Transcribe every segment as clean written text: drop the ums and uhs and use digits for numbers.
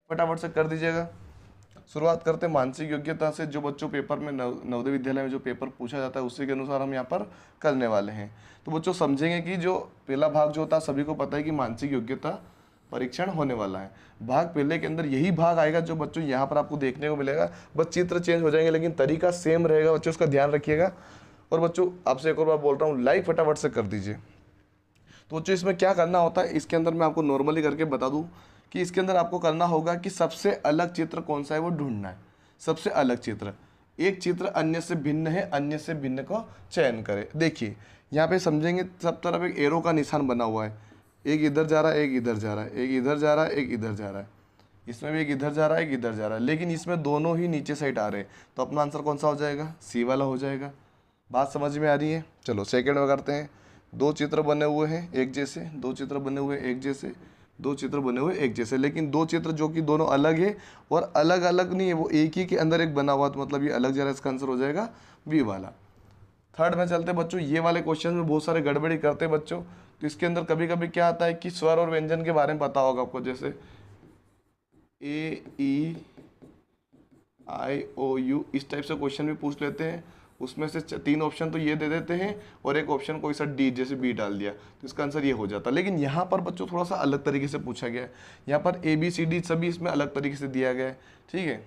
फटाफट से कर दीजिएगा। शुरुआत करते हैं मानसिक योग्यता से। जो बच्चों पेपर में नवोदय विद्यालय में जो पेपर पूछा जाता है उसी के अनुसार हम यहाँ पर करने वाले हैं। तो बच्चों समझेंगे कि जो पहला भाग जो होता है सभी को पता है कि मानसिक योग्यता परीक्षण होने वाला है। भाग पहले के अंदर यही भाग आएगा जो बच्चों यहाँ पर आपको देखने को मिलेगा, बस चित्र चेंज हो जाएंगे लेकिन तरीका सेम रहेगा बच्चों, उसका ध्यान रखिएगा। और बच्चों आपसे एक और बार बोल रहा हूँ, लाइक फटाफट से कर दीजिए। तो बच्चों इसमें क्या करना होता है, इसके अंदर मैं आपको नॉर्मली करके बता दूं कि इसके अंदर आपको करना होगा कि सबसे अलग चित्र कौन सा है वो ढूंढना है। सबसे अलग चित्र, एक चित्र अन्य से भिन्न है, अन्य से भिन्न को चयन करें। देखिए यहाँ पे समझेंगे, सब तरफ एक एरो का निशान बना हुआ है, एक इधर जा रहा है, एक इधर जा रहा है, एक इधर जा रहा है, एक इधर जा रहा है, इसमें भी एक इधर जा रहा है, एक इधर जा रहा है, लेकिन इसमें दोनों ही नीचे साइड आ रहे हैं। तो अपना आंसर कौन सा हो जाएगा, सी वाला हो जाएगा। बात समझ में आ रही है? चलो सेकंड में करते हैं। दो चित्र बने हुए हैं एक जैसे, दो चित्र बने हुए एक जैसे, दो चित्र बने हुए एक जैसे, लेकिन दो चित्र जो कि दोनों अलग है और अलग अलग नहीं है, वो एक ही के अंदर एक बना हुआ, तो मतलब ये अलग जा रहा है, इसका आंसर हो जाएगा बी वाला। थर्ड में चलते बच्चों, ये वाले क्वेश्चन में बहुत सारे गड़बड़ी करते हैं बच्चों। तो इसके अंदर कभी कभी क्या आता है कि स्वर और व्यंजन के बारे में पता होगा आपको, जैसे ए ई आई ओ यू, इस टाइप से क्वेश्चन भी पूछ लेते हैं। उसमें से तीन ऑप्शन तो ये दे देते हैं और एक ऑप्शन कोई सा डी जैसे बी डाल दिया, तो इसका आंसर ये हो जाता। लेकिन यहाँ पर बच्चों थोड़ा सा अलग तरीके से पूछा गया है। यहाँ पर ए बी सी डी सभी इसमें अलग तरीके से दिया गया है, ठीक है।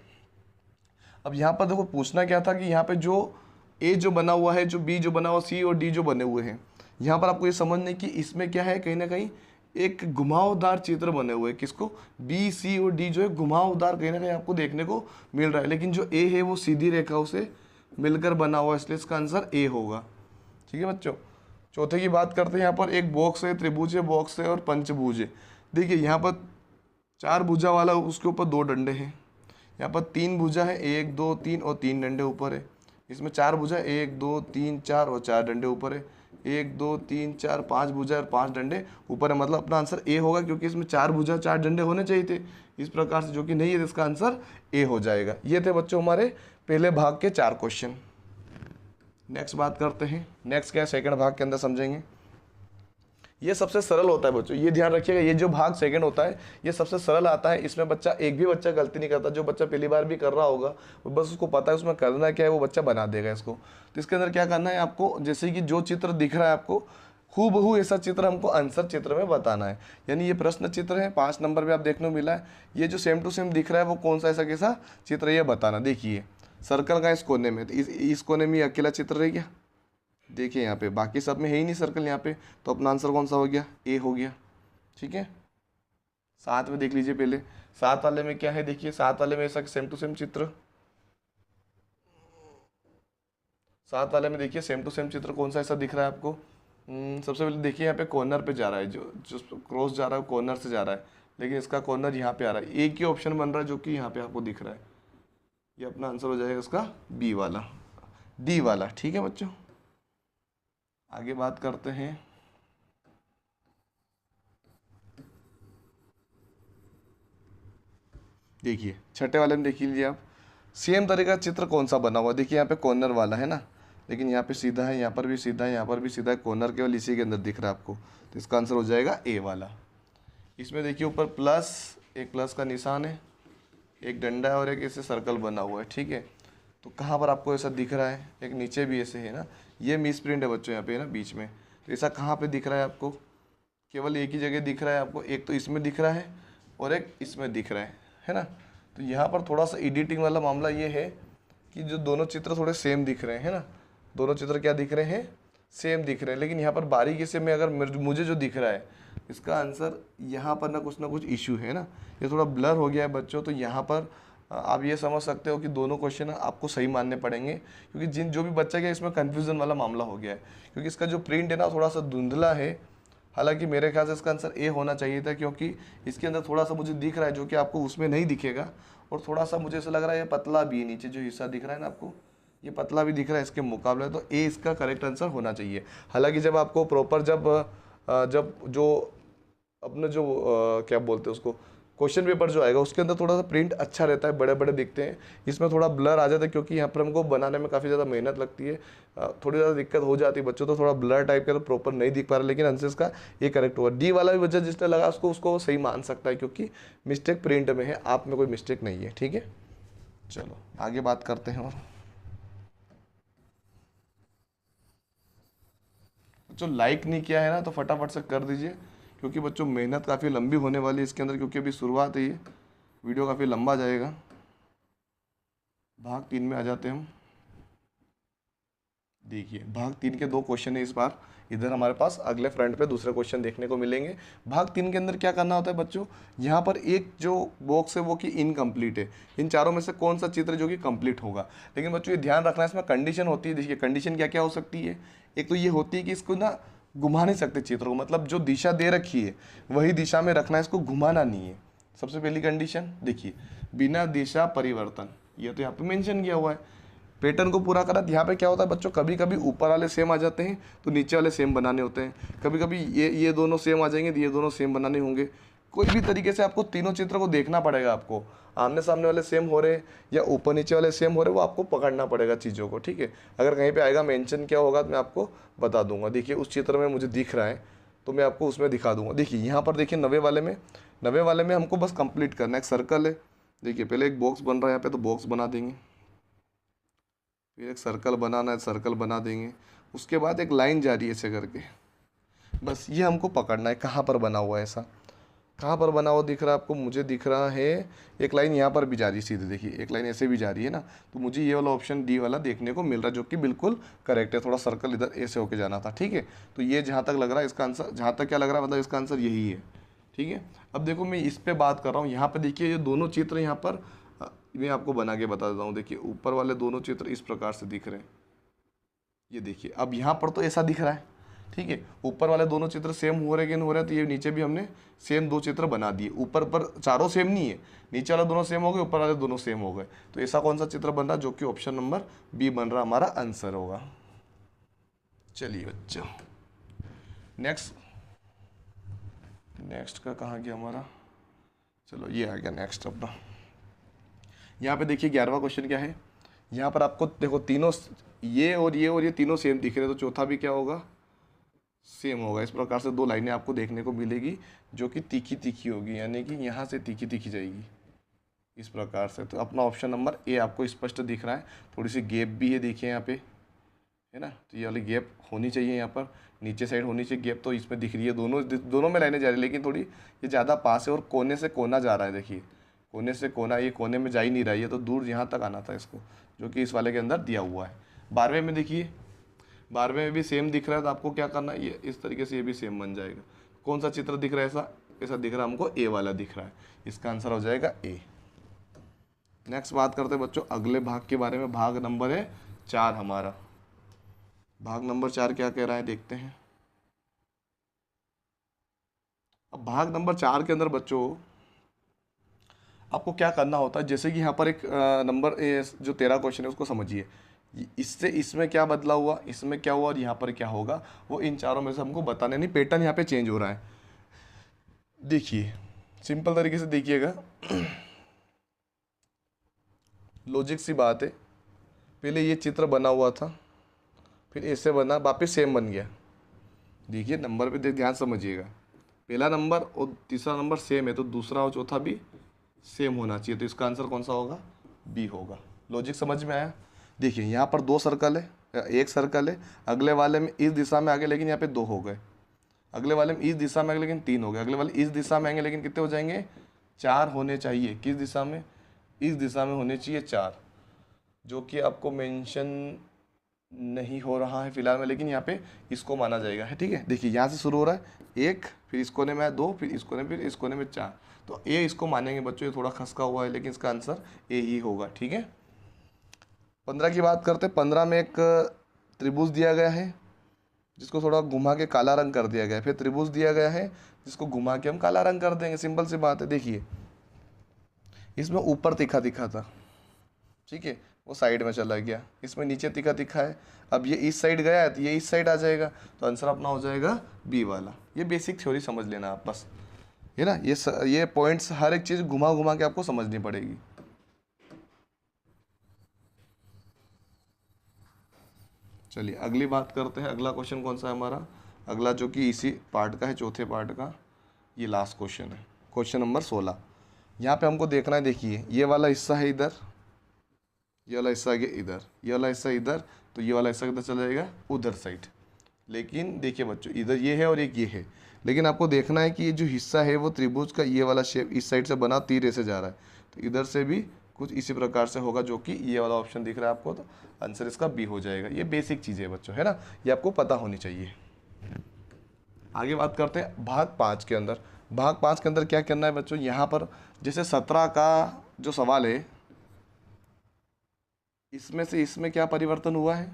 अब यहाँ पर देखो पूछना क्या था कि यहाँ पे जो ए जो बना हुआ है, जो बी जो बना हुआ, सी और डी जो बने हुए हैं, यहाँ पर आपको ये समझने की इसमें क्या है, कहीं ना कहीं एक घुमावदार चित्र बने हुए हैं। किसको, बी सी और डी जो है घुमावदार कहीं ना कहीं आपको देखने को मिल रहा है, लेकिन जो ए है वो सीधी रेखाओं से मिलकर बना हुआ, इसलिए इसका आंसर ए होगा, ठीक है बच्चों। चौथे की बात करते हैं। यहाँ पर एक बॉक्स है, त्रिभुज है, बॉक्स है और पंचभुज है। देखिए यहाँ पर चार भुजा वाला, उसके ऊपर दो डंडे हैं। यहाँ पर तीन भुजा है, एक दो तीन और तीन डंडे ऊपर है। इसमें चार भुजा, एक दो तीन चार और चार डंडे ऊपर है। एक दो तीन चार पांच भुजा और पांच डंडे ऊपर है, मतलब अपना आंसर ए होगा, क्योंकि इसमें चार भुजा चार डंडे होने चाहिए थे इस प्रकार से, जो कि नहीं है, तो इसका आंसर ए हो जाएगा। ये थे बच्चों हमारे पहले भाग के चार क्वेश्चन। नेक्स्ट बात करते हैं। नेक्स्ट क्या है, सेकंड भाग के अंदर समझेंगे। ये सबसे सरल होता है बच्चों, ये ध्यान रखिएगा, ये जो भाग सेकंड होता है ये सबसे सरल आता है। इसमें बच्चा एक भी बच्चा गलती नहीं करता। जो बच्चा पहली बार भी कर रहा होगा वो बस उसको पता है उसमें करना क्या है, वो बच्चा बना देगा इसको। तो इसके अंदर क्या करना है आपको, जैसे कि जो चित्र दिख रहा है आपको हूबहू ऐसा चित्र हमको आंसर चित्र में बताना है। यानी ये प्रश्न चित्र है, 5 नंबर पे आप देखने को मिला है। ये जो सेम टू सेम दिख रहा है वो कौन सा ऐसा कैसा चित्र है ये बताना। देखिए सर्कल का इस कोने में, तो इस कोने में अकेला चित्र रह गया। देखिए यहाँ पे बाकी सब में है ही नहीं सर्कल यहाँ पे, तो अपना आंसर कौन सा हो गया, ए हो गया, ठीक है। साथ में देख लीजिए पहले, साथ वाले में क्या है, देखिए साथ वाले में ऐसा सेम टू सेम चित्र, साथ वाले में देखिए सेम टू सेम चित्र कौन सा ऐसा दिख रहा है आपको। सबसे पहले देखिए यहाँ पे कॉर्नर पे जा रहा है, जो जो क्रॉस जा रहा है कॉर्नर से जा रहा है, लेकिन इसका कॉर्नर यहाँ पे आ रहा है। एक ही ऑप्शन बन रहा है जो कि यहाँ पे आपको दिख रहा है। ये अपना आंसर हो जाएगा इसका बी वाला, डी वाला, ठीक है बच्चों। आगे बात करते हैं। देखिए छठे वाले में देख लीजिए आप, सेम तरह का चित्र कौन सा बना हुआ। देखिए यहाँ पे कॉर्नर वाला है ना, लेकिन यहाँ पे सीधा है, यहाँ पर भी सीधा है, यहाँ पर भी सीधा है, कॉर्नर केवल इसी के अंदर दिख रहा है आपको, तो इसका आंसर हो जाएगा ए वाला। इसमें देखिए ऊपर प्लस, एक प्लस का निशान है, एक डंडा है और एक ऐसे सर्कल बना हुआ है, ठीक है। तो कहाँ पर आपको ऐसा दिख रहा है, एक नीचे भी ऐसे है ना, ये मिस प्रिंट है बच्चों यहाँ पे ना बीच में। तो ऐसा कहाँ पे दिख रहा है आपको, केवल एक ही जगह दिख रहा है आपको, एक तो इसमें दिख रहा है और एक इसमें दिख रहा है ना। तो यहाँ पर थोड़ा सा एडिटिंग वाला मामला ये है कि जो दोनों चित्र थोड़े सेम दिख रहे हैं ना, दोनों चित्र क्या दिख रहे हैं, सेम दिख रहे हैं। लेकिन यहाँ पर बारीकी से मैं अगर मुझे जो दिख रहा है इसका आंसर यहाँ पर ना कुछ इशू है ना, ये थोड़ा ब्लर हो गया है बच्चों। तो यहाँ पर आप ये समझ सकते हो कि दोनों क्वेश्चन आपको सही मानने पड़ेंगे, क्योंकि जो भी बच्चा गया इसमें कन्फ्यूजन वाला मामला हो गया है, क्योंकि इसका जो प्रिंट है ना थोड़ा सा धुंधला है। हालांकि मेरे ख्याल से इसका आंसर ए होना चाहिए था, क्योंकि इसके अंदर थोड़ा सा मुझे दिख रहा है जो कि आपको उसमें नहीं दिखेगा, और थोड़ा सा मुझे ऐसा लग रहा है ये पतला भी है, नीचे जो हिस्सा दिख रहा है ना आपको ये पतला भी दिख रहा है इसके मुकाबले, तो ए इसका करेक्ट आंसर होना चाहिए। हालांकि जब आपको प्रॉपर जब जो अपने जो क्या बोलते हैं उसको क्वेश्चन पेपर जो आएगा उसके अंदर थोड़ा सा प्रिंट अच्छा रहता है, बड़े बड़े दिखते हैं, इसमें थोड़ा ब्लर आ जाता है क्योंकि यहाँ पर हमको बनाने में काफ़ी ज़्यादा मेहनत लगती है, थोड़ी ज़्यादा दिक्कत हो जाती है बच्चों, तो थोड़ा ब्लर टाइप का तो प्रॉपर नहीं दिख पा रहा, लेकिन आंसर का ये करेक्ट हुआ। डी वाला भी बच्चा जिसने लगा उसको सही मान सकता है क्योंकि मिस्टेक प्रिंट में है, आप में कोई मिस्टेक नहीं है। ठीक है, चलो आगे बात करते हैं। और जो लाइक नहीं किया है ना तो फटाफट से कर दीजिए, क्योंकि बच्चों मेहनत काफ़ी लंबी होने वाली है इसके अंदर, क्योंकि अभी शुरुआत है, ये वीडियो काफ़ी लंबा जाएगा। भाग 3 में आ जाते हैं हम। देखिए भाग 3 के 2 क्वेश्चन है इस बार, इधर हमारे पास अगले फ्रंट पे दूसरे क्वेश्चन देखने को मिलेंगे। भाग 3 के अंदर क्या करना होता है बच्चों, यहाँ पर एक जो बॉक्स है वो कि इनकम्प्लीट है, इन चारों में से कौन सा चित्र जो कि कंप्लीट होगा। लेकिन बच्चों ये ध्यान रखना है, इसमें कंडीशन होती है। देखिए कंडीशन क्या क्या हो सकती है, एक तो ये होती है कि इसको ना घुमा नहीं सकते चित्र को, मतलब जो दिशा दे रखी है वही दिशा में रखना है, इसको घुमाना नहीं है। सबसे पहली कंडीशन देखिए, बिना दिशा परिवर्तन, ये तो यहाँ पे मेंशन किया हुआ है, पैटर्न को पूरा करा। यहाँ पे क्या होता है बच्चों, कभी कभी ऊपर वाले सेम आ जाते हैं तो नीचे वाले सेम बनाने होते हैं, कभी कभी ये दोनों सेम आ जाएंगे तो ये दोनों सेम बनाने होंगे। कोई भी तरीके से आपको तीनों चित्र को देखना पड़ेगा, आपको आमने सामने वाले सेम हो रहे या ऊपर नीचे वाले सेम हो रहे, वो आपको पकड़ना पड़ेगा चीज़ों को। ठीक है, अगर कहीं पे आएगा मेंशन क्या होगा तो मैं आपको बता दूंगा। देखिए उस चित्र में मुझे दिख रहा है तो मैं आपको उसमें दिखा दूंगा। देखिए यहाँ पर देखिए 90 वाले में हमको बस कंप्लीट करना है। एक सर्कल है, देखिए पहले एक बॉक्स बन रहा है यहाँ पे, तो बॉक्स बना देंगे, फिर एक सर्कल बनाना है, सर्कल बना देंगे, उसके बाद एक लाइन जा रही है ऐसे करके, बस ये हमको पकड़ना है कहाँ पर बना हुआ है, ऐसा कहाँ पर बना हुआ दिख रहा है आपको, मुझे दिख रहा है एक लाइन यहाँ पर भी जा रही है सीधे, देखिए एक लाइन ऐसे भी जा रही है ना, तो मुझे ये वाला ऑप्शन डी वाला देखने को मिल रहा है जो कि बिल्कुल करेक्ट है। थोड़ा सर्कल इधर ऐसे होके जाना था। ठीक है, तो ये जहाँ तक लग रहा है इसका आंसर, जहाँ तक क्या लग रहा है मतलब इसका आंसर यही है। ठीक है, अब देखो मैं इस पर बात कर रहा हूँ, यहाँ पर देखिए ये दोनों चित्र यहाँ पर मैं आपको बना के बता देता हूँ। देखिए ऊपर वाले दोनों चित्र इस प्रकार से दिख रहे हैं, ये देखिए, अब यहाँ पर तो ऐसा दिख रहा है। ठीक है, ऊपर वाले दोनों चित्र सेम हो रहे कि नहीं हो रहे, तो ये नीचे भी हमने सेम 2 चित्र बना दिए। ऊपर पर चारों सेम नहीं है, नीचे वाले दोनों सेम हो गए, ऊपर वाले दोनों सेम हो गए, तो ऐसा कौन सा चित्र बन रहा जो कि ऑप्शन नंबर बी बन रहा हमारा आंसर होगा। चलिए बच्चों नेक्स्ट का कहाँ गया हमारा, चलो ये आ गया नेक्स्ट अपना। यहाँ पे देखिए 11वां क्वेश्चन क्या है, यहाँ पर आपको देखो तीनों ये और ये तीनों सेम दिख रहे हैं, तो चौथा भी क्या होगा, सेम होगा। इस प्रकार से 2 लाइनें आपको देखने को मिलेगी जो कि तीखी तीखी होगी, यानी कि यहाँ से तीखी तीखी जाएगी इस प्रकार से। तो अपना ऑप्शन नंबर ए आपको स्पष्ट दिख रहा है, थोड़ी सी गैप भी है देखिए यहाँ पे, है ना, तो ये वाली गैप होनी चाहिए, यहाँ पर नीचे साइड होनी चाहिए गैप, तो इसमें दिख रही है, दोनों में लाइनें जा रही है, लेकिन थोड़ी ये ज़्यादा पास है और कोने से कोना जा रहा है। देखिए कोने से कोना, ये कोने में जा ही नहीं रहा है, ये तो दूर यहाँ तक आना था इसको, जो कि इस वाले के अंदर दिया हुआ है। 12वें में देखिए, 12वें में भी सेम दिख रहा है, तो आपको क्या करना है, ये इस तरीके से ये भी सेम बन जाएगा। कौन सा चित्र दिख रहा है ऐसा दिख रहा है हमको, ए वाला दिख रहा है, इसका आंसर हो जाएगा ए। नेक्स्ट बात करते हैं बच्चों अगले भाग के बारे में, भाग नंबर है 4 हमारा। भाग नंबर 4 क्या कह रहा है देखते हैं। अब भाग नंबर 4 के अंदर बच्चों आपको क्या करना होता है, जैसे कि यहाँ पर एक नंबर जो 13 क्वेश्चन है उसको समझिए, इससे इसमें क्या बदला हुआ, इसमें क्या हुआ और यहाँ पर क्या होगा, वो इन चारों में से हमको बताने नहीं, पैटर्न यहाँ पे चेंज हो रहा है। देखिए सिंपल तरीके से देखिएगा, लॉजिक सी बात है, पहले ये चित्र बना हुआ था, फिर ऐसे बना, वापस सेम बन गया। देखिए नंबर पे ध्यान समझिएगा, पहला नंबर और तीसरा नंबर सेम है, तो दूसरा और चौथा भी सेम होना चाहिए, तो इसका आंसर कौन सा होगा, बी होगा। लॉजिक समझ में आया। देखिए यहाँ पर 2 सर्कल है, एक सर्कल है, अगले वाले में इस दिशा में आगे, लेकिन यहाँ पे 2 हो गए, अगले वाले में इस दिशा में आगे लेकिन 3 हो गए, अगले वाले इस दिशा में आएंगे लेकिन कितने हो जाएंगे, 4 होने चाहिए। किस दिशा में, इस दिशा में होने चाहिए 4, जो कि आपको मेंशन नहीं हो रहा है फिलहाल में, लेकिन यहाँ पे इसको माना जाएगा है। ठीक है, देखिए यहाँ से शुरू हो रहा है 1, फिर इस कोने में 2, फिर इस कोने, फिर इस कोने में 4, तो ए इसको मानेंगे बच्चों, ये थोड़ा खसका हुआ है लेकिन इसका आंसर ए ही होगा। ठीक है, 15 की बात करते हैं। 15 में एक त्रिभुज दिया गया है जिसको थोड़ा घुमा के काला रंग कर दिया गया है, फिर त्रिभुज दिया गया है जिसको घुमा के हम काला रंग कर देंगे, सिंपल सी बात है। देखिए इसमें ऊपर तीखा तीखा था, ठीक है, वो साइड में चला गया, इसमें नीचे तीखा तीखा है, अब ये इस साइड गया है तो ये इस साइड आ जाएगा, तो आंसर अपना हो जाएगा बी वाला। ये बेसिक थ्योरी समझ लेना आप बस, है ना। ये पॉइंट्स हर एक चीज़ घुमा घुमा के आपको समझनी पड़ेगी। चलिए अगली बात करते हैं। अगला क्वेश्चन कौन सा है हमारा, अगला जो कि इसी पार्ट का है, चौथे पार्ट का, ये लास्ट क्वेश्चन है, क्वेश्चन नंबर 16। यहाँ पे हमको देखना है, देखिए ये वाला हिस्सा है इधर, ये वाला हिस्सा है इधर, ये वाला हिस्सा इधर, तो ये वाला हिस्सा किधर चला जाएगा, उधर साइड। लेकिन देखिए बच्चों, इधर ये है और एक ये है, लेकिन आपको देखना है कि ये जो हिस्सा है वो त्रिभुज का ये वाला शेप इस साइड से बना, तीर ऐसे जा रहा है, तो इधर से भी कुछ इसी प्रकार से होगा, जो कि ये वाला ऑप्शन दिख रहा है आपको, तो आंसर इसका बी हो जाएगा। ये बेसिक चीज़ें है बच्चों, है ना, ये आपको पता होनी चाहिए। आगे बात करते हैं भाग 5 के अंदर। भाग 5 के अंदर क्या करना है बच्चों, यहाँ पर जैसे 17 का जो सवाल है, इसमें से इसमें क्या परिवर्तन हुआ है,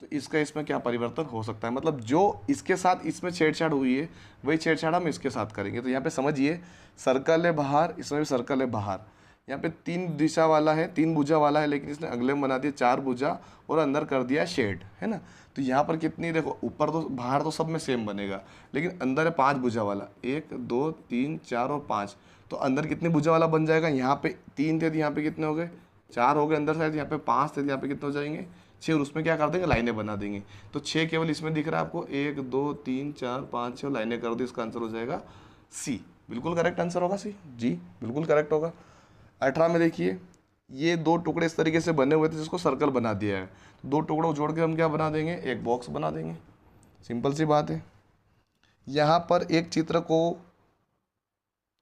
तो इसका इसमें क्या परिवर्तन हो सकता है, मतलब जो इसके साथ इसमें छेड़छाड़ हुई है वही छेड़छाड़ हम इसके साथ करेंगे। तो यहाँ पे समझिए, सर्कल है बाहर, इसमें भी सर्कल है बाहर, यहाँ पे 3 दिशा वाला है, 3 भुजा वाला है, लेकिन इसने अगले में बना दिया 4 भुजा और अंदर कर दिया शेड, है ना। तो यहाँ पर कितनी, देखो ऊपर तो बाहर तो सब में सेम बनेगा, लेकिन अंदर है 5 भुजा वाला, 1 2 3 4 और 5, तो अंदर कितनी भुजा वाला बन जाएगा, यहाँ पे 3 थे, यहाँ पे कितने हो गए, 4 हो गए अंदर साइड, यहाँ पे 5 थे, यहाँ पे कितने हो जाएंगे, 6, और उसमें क्या कर देंगे, लाइनें बना देंगे। तो 6 केवल इसमें दिख रहा है आपको, 1 2 3 4 5 6 लाइनें कर दो, इसका आंसर हो जाएगा सी। बिल्कुल करेक्ट आंसर होगा सी, जी बिल्कुल करेक्ट होगा। 18 में देखिए, ये 2 टुकड़े इस तरीके से बने हुए थे जिसको सर्कल बना दिया है, तो 2 टुकड़ों को जोड़ के हम क्या बना देंगे, एक बॉक्स बना देंगे, सिंपल सी बात है। यहाँ पर एक चित्र को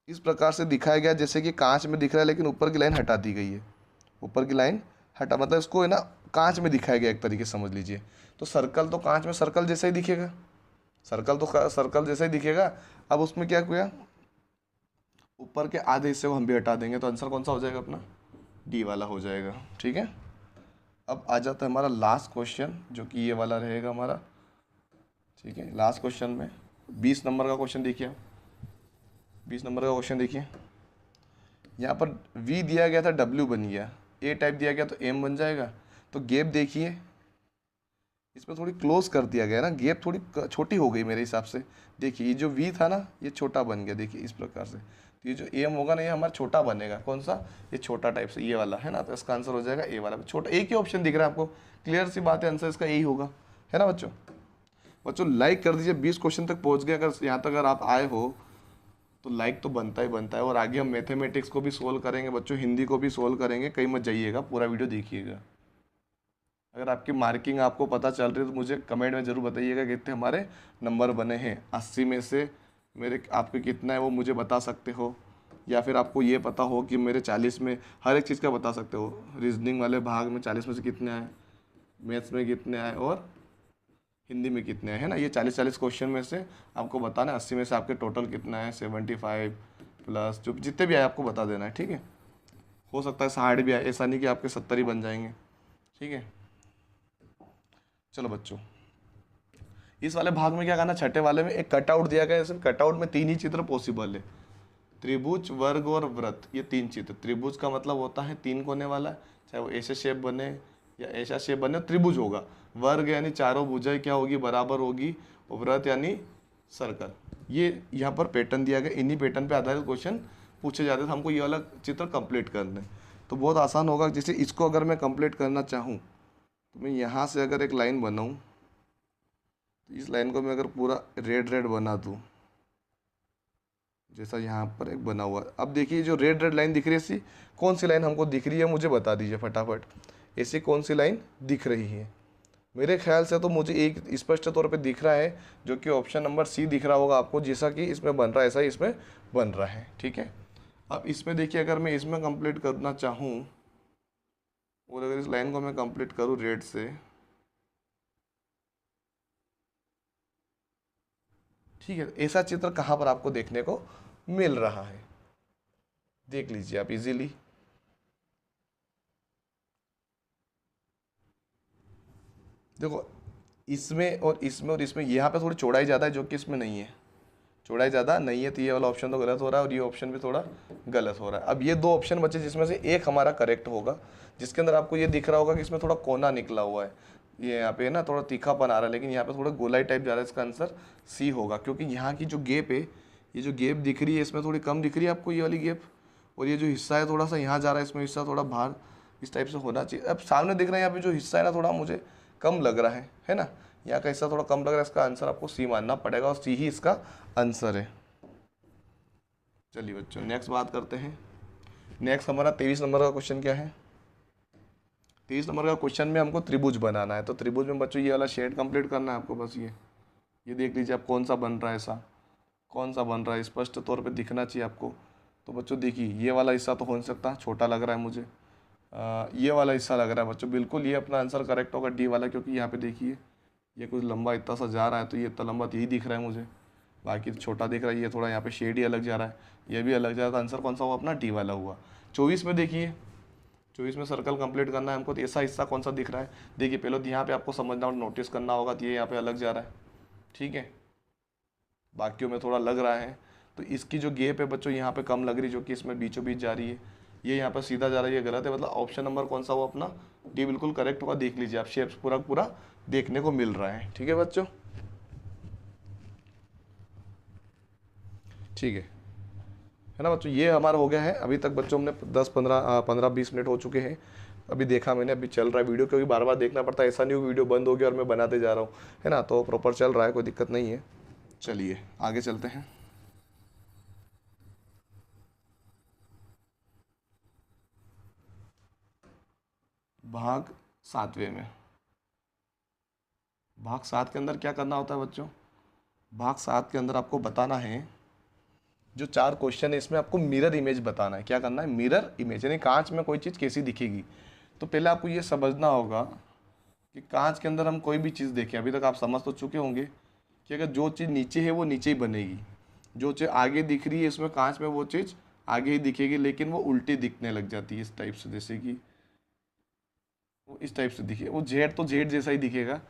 इस प्रकार से दिखाया गया जैसे कि कांच में दिख रहा है, लेकिन ऊपर की लाइन हटा दी गई है, ऊपर की लाइन हटा, मतलब इसको है ना कांच में दिखाया गया एक तरीके से समझ लीजिए। तो सर्कल तो कांच में सर्कल जैसा ही दिखेगा, सर्कल तो सर्कल जैसा ही दिखेगा। अब उसमें क्या किया, ऊपर के आधे हिस्से को हम भी हटा देंगे, तो आंसर कौन सा हो जाएगा अपना, डी वाला हो जाएगा, ठीक है। अब आ जाता है हमारा लास्ट क्वेश्चन, जो कि ये वाला रहेगा हमारा, ठीक है। लास्ट क्वेश्चन में 20 नंबर का क्वेश्चन देखिए, 20 नंबर का क्वेश्चन देखिए। यहाँ पर V दिया गया था, W बन गया, A टाइप दिया गया तो M बन जाएगा। तो गैप देखिए, इसमें थोड़ी क्लोज कर दिया गया ना, गैप थोड़ी छोटी हो गई मेरे हिसाब से। देखिए ये जो V था ना, ये छोटा बन गया, देखिए इस प्रकार से। तो ये जो M होगा ना, ये हमारा छोटा बनेगा, कौन सा, ये छोटा टाइप से, ये वाला है ना। तो इसका आंसर हो जाएगा ए वाला, छोटा, एक ही ऑप्शन दिख रहा है आपको, क्लियर सी बात है, आंसर इसका यही होगा, है ना बच्चों। बच्चों लाइक कर दीजिए, 20 क्वेश्चन तक पहुँच गए, अगर यहाँ तक अगर आप आए हो तो लाइक तो बनता ही बनता है। और आगे हम मैथमेटिक्स को भी सोल्व करेंगे बच्चों, हिंदी को भी सोल्व करेंगे, कहीं मत जाइएगा, पूरा वीडियो देखिएगा। अगर आपकी मार्किंग आपको पता चल रही है तो मुझे कमेंट में ज़रूर बताइएगा कितने हमारे नंबर बने हैं, 80 में से मेरे आपके कितना है वो मुझे बता सकते हो, या फिर आपको ये पता हो कि मेरे 40 में, हर एक चीज़ का बता सकते हो, रीजनिंग वाले भाग में 40 में से कितने आए, मैथ्स में कितने आए और हिंदी में कितने हैं, है ना। ये 40 क्वेश्चन में से आपको बताना है, 80 में से आपके टोटल कितना है, 75 प्लस जो जितने भी आए आपको बता देना है, ठीक है। हो सकता है 60 भी आए, ऐसा नहीं कि आपके 70 ही बन जाएंगे, ठीक है। चलो बच्चों, इस वाले भाग में क्या करना, छठे वाले में एक कटआउट दिया गया है, कटआउट में 3 ही चित्र पॉसिबल है, त्रिभुज, वर्ग और वृत्त, ये 3 चित्र। त्रिभुज का मतलब होता है 3 कोने वाला, चाहे वो ऐसे शेप बने या ऐसा शेप बने, त्रिभुज होगा। वर्ग यानी चारों भुजाएं क्या होगी, बराबर होगी, और वृत्त यानी सर्कल। ये यहाँ पर पैटर्न दिया गया, इन्हीं पैटर्न पे आधारित क्वेश्चन पूछे जाते थे, हमको ये वाला चित्र कंप्लीट करना है, तो बहुत आसान होगा। जैसे इसको अगर मैं कंप्लीट करना चाहूँ तो मैं यहाँ से अगर एक लाइन बनाऊँ, तो इस लाइन को मैं अगर पूरा रेड रेड बना दूँ, जैसा यहाँ पर एक बना हुआ है। अब देखिए जो रेड रेड लाइन दिख रही है, ऐसी कौन सी लाइन हमको दिख रही है, मुझे बता दीजिए फटाफट, ऐसी कौन सी लाइन दिख रही है। मेरे ख्याल से तो मुझे एक स्पष्ट तौर पे दिख रहा है, जो कि ऑप्शन नंबर सी दिख रहा होगा आपको, जैसा कि इसमें बन रहा है ऐसा ही इसमें बन रहा है, ठीक है। अब इसमें देखिए, अगर मैं इसमें कंप्लीट करना चाहूँ और अगर इस लाइन को मैं कंप्लीट करूँ रेड से, ठीक है, ऐसा चित्र कहाँ पर आपको देखने को मिल रहा है, देख लीजिए आप इजीली। देखो इसमें और इसमें और इसमें यहाँ पे थोड़ी चौड़ाई ज़्यादा है, जो कि इसमें नहीं है, चौड़ाई ज़्यादा नहीं है, तो ये वाला ऑप्शन तो गलत हो रहा है और ये ऑप्शन भी थोड़ा गलत हो रहा है। अब ये 2 ऑप्शन बचे, जिसमें से एक हमारा करेक्ट होगा, जिसके अंदर आपको ये दिख रहा होगा कि इसमें थोड़ा कोना निकला हुआ है, ये यहाँ पे ना थोड़ा तीखापन आ रहा है, लेकिन यहाँ पे थोड़ा गोलाई टाइप जा रहा है, इसका आंसर सी होगा, क्योंकि यहाँ की जो गैप है ये जो गैप दिख रही है इसमें थोड़ी कम दिख रही है आपको, ये वाली गैप, और ये जो हिस्सा है थोड़ा सा यहाँ जा रहा है, इसमें हिस्सा थोड़ा बाहर इस टाइप से होना चाहिए। अब सामने दिख रहा है यहाँ पे जो हिस्सा है ना थोड़ा मुझे कम लग रहा है ना, यहाँ का हिस्सा थोड़ा कम लग रहा है। इसका आंसर आपको सी मानना पड़ेगा और सी ही इसका आंसर है। चलिए बच्चों नेक्स्ट बात करते हैं। नेक्स्ट हमारा 23 नंबर का क्वेश्चन क्या है। 23 नंबर का क्वेश्चन में हमको त्रिभुज बनाना है। तो त्रिभुज में बच्चों ये वाला शेड कंप्लीट करना है आपको। बस ये देख लीजिए आप कौन सा बन रहा है, ऐसा कौन सा बन रहा है, स्पष्ट तौर पे दिखना चाहिए आपको। तो बच्चों देखिए ये वाला हिस्सा तो हो नहीं सकता, छोटा लग रहा है मुझे। ये वाला हिस्सा लग रहा है बच्चों, बिल्कुल ये अपना आंसर करेक्ट होगा डी वाला, क्योंकि यहाँ पे देखिए ये कुछ लंबा इतना सा जा रहा है, तो ये इतना लंबा तो यही दिख रहा है मुझे, बाकी तो छोटा दिख रहा है। ये थोड़ा यहाँ पे शेड ही अलग जा रहा है, ये भी अलग जा रहा है। तो आंसर कौन सा हुआ अपना डी वाला हुआ। 24 में देखिए, 24 में सर्कल कंप्लीट करना है हमको। तो ऐसा हिस्सा कौन सा दिख रहा है, देखिए पहले तो यहाँ पे आपको समझना और नोटिस करना होगा। तो ये यहाँ पे अलग जा रहा है, ठीक है, बाकियों में थोड़ा लग रहा है। तो इसकी जो गैप है बच्चों यहाँ पे कम लग रही, जो कि इसमें बीचों बीच जा रही है, ये यहाँ पर सीधा जा रहा है, ये गलत है। मतलब ऑप्शन नंबर कौन सा हुआ अपना डी बिल्कुल करेक्ट होगा। देख लीजिए आप शेप्स पूरा पूरा देखने को मिल रहा है, ठीक है बच्चों, ठीक है ना बच्चों। ये हमारा हो गया है। अभी तक बच्चों हमने 10-15-20 मिनट हो चुके हैं। अभी देखा मैंने, अभी चल रहा है वीडियो, क्योंकि बार बार देखना पड़ता है, ऐसा नहीं वीडियो बंद हो गया और मैं बनाते जा रहा हूँ, है ना। तो प्रॉपर चल रहा है, कोई दिक्कत नहीं है। चलिए आगे चलते हैं। भाग 7वें में, भाग 7 के अंदर क्या करना होता है बच्चों। भाग 7 के अंदर आपको बताना है, जो 4 क्वेश्चन है इसमें आपको मिरर इमेज बताना है। क्या करना है, मिरर इमेज, यानी कांच में कोई चीज़ कैसी दिखेगी। तो पहले आपको ये समझना होगा कि कांच के अंदर हम कोई भी चीज़ देखें, अभी तक आप समझ तो चुके होंगे कि अगर जो चीज़ नीचे है वो नीचे ही बनेगी, जो चीज़ आगे दिख रही है इसमें कांच में वो चीज़ आगे ही दिखेगी, लेकिन वो उल्टी दिखने लग जाती है इस टाइप से। जैसे कि वो इस टाइप से दिखे, वो जेड तो जेड जैसा ही दिखेगा,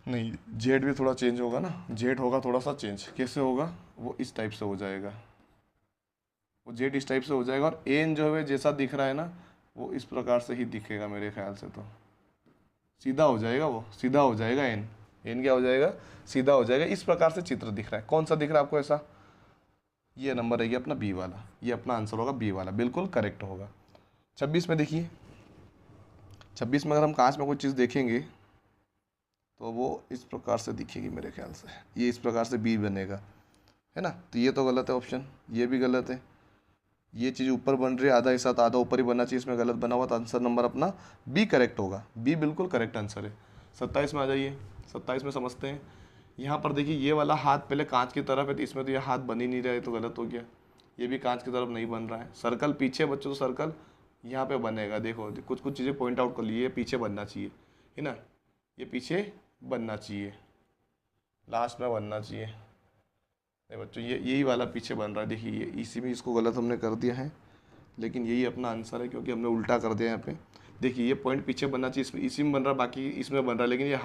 नहीं जेड भी थोड़ा चेंज होगा ना, जेड होगा थोड़ा सा चेंज। कैसे होगा, वो इस टाइप से हो जाएगा, वो जेड इस टाइप से हो जाएगा। और एन जो है जैसा दिख रहा है ना, वो इस प्रकार से ही दिखेगा मेरे ख्याल से। तो सीधा हो जाएगा, वो सीधा हो जाएगा, एन एन क्या हो जाएगा, सीधा हो जाएगा। इस प्रकार से चित्र दिख रहा है। कौन सा दिख रहा है आपको ऐसा, ये नंबर रहेगी अपना बी वाला, ये अपना आंसर होगा बी वाला, बिल्कुल करेक्ट होगा। 26 में देखिए, 26 में अगर हम कांच में कोई चीज़ देखेंगे तो वो इस प्रकार से दिखेगी मेरे ख्याल से, ये इस प्रकार से बी बनेगा, है ना। तो ये तो गलत है ऑप्शन, ये भी गलत है। ये चीज़ ऊपर बन रही है, आधा हिस्सा तो आधा ऊपर ही बनना चाहिए, इसमें गलत बना हुआ। तो आंसर नंबर अपना बी करेक्ट होगा, बी बिल्कुल करेक्ट आंसर है। 27 में आ जाइए, 27 में समझते हैं। यहाँ पर देखिए ये वाला हाथ पहले कांच की तरफ है, तो इसमें तो ये हाथ बन ही नहीं रहा है, तो गलत हो गया। ये भी कांच की तरफ नहीं बन रहा है। सर्कल पीछे बच्चों, तो सर्कल यहाँ पे बनेगा। देखो कुछ कुछ चीज़ें पॉइंट आउट कर लिए, पीछे बनना चाहिए, है ना, ये पीछे बनना चाहिए, लास्ट में बनना चाहिए। नहीं बच्चों ये यही वाला पीछे बन रहा है, देखिए ये इसी में इसको गलत हमने कर दिया है, लेकिन यही अपना आंसर है, क्योंकि हमने उल्टा कर दिया यहाँ पे। देखिए ये पॉइंट पीछे बनना चाहिए, इसमें इसी में बन रहा है, बाकी इसमें बन रहा है, लेकिन ये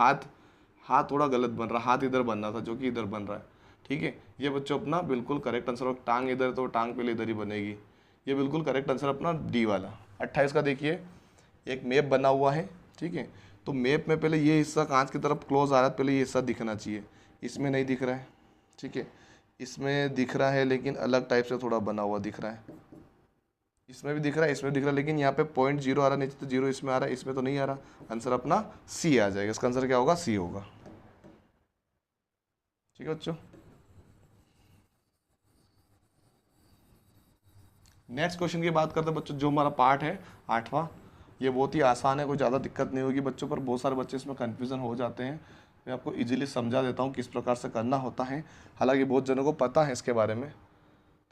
हाथ थोड़ा गलत बन रहा है, हाथ इधर बनना था जो कि इधर बन रहा है, ठीक है। ये बच्चों अपना बिल्कुल करेक्ट आंसर होगा। टांग इधर तो टांग पहले इधर ही बनेगी, ये बिल्कुल करेक्ट आंसर अपना डी वाला। 28 का देखिए, एक मैप बना हुआ है, ठीक है। तो मैप में पहले ये हिस्सा कांच की तरफ क्लोज आ रहा है, पहले ये हिस्सा दिखना चाहिए, इसमें नहीं दिख रहा है, ठीक है। इसमें दिख रहा है लेकिन अलग टाइप से थोड़ा बना हुआ दिख रहा है। इसमें भी दिख रहा है, इसमें दिख रहा है, लेकिन यहाँ पे 0.0 आ रहा है नीचे, तो 0 इसमें आ रहा है, इसमें तो नहीं आ रहा। आंसर अपना सी आ जाएगा, इसका आंसर क्या होगा, सी होगा, ठीक है बच्चों। नेक्स्ट क्वेश्चन की बात करते हैं बच्चों, जो हमारा पार्ट है 8वां। ये बहुत ही आसान है, कोई ज़्यादा दिक्कत नहीं होगी बच्चों, पर बहुत सारे बच्चे इसमें कन्फ्यूज़न हो जाते हैं। मैं आपको इजीली समझा देता हूँ किस प्रकार से करना होता है, हालांकि बहुत जनों को पता है इसके बारे में।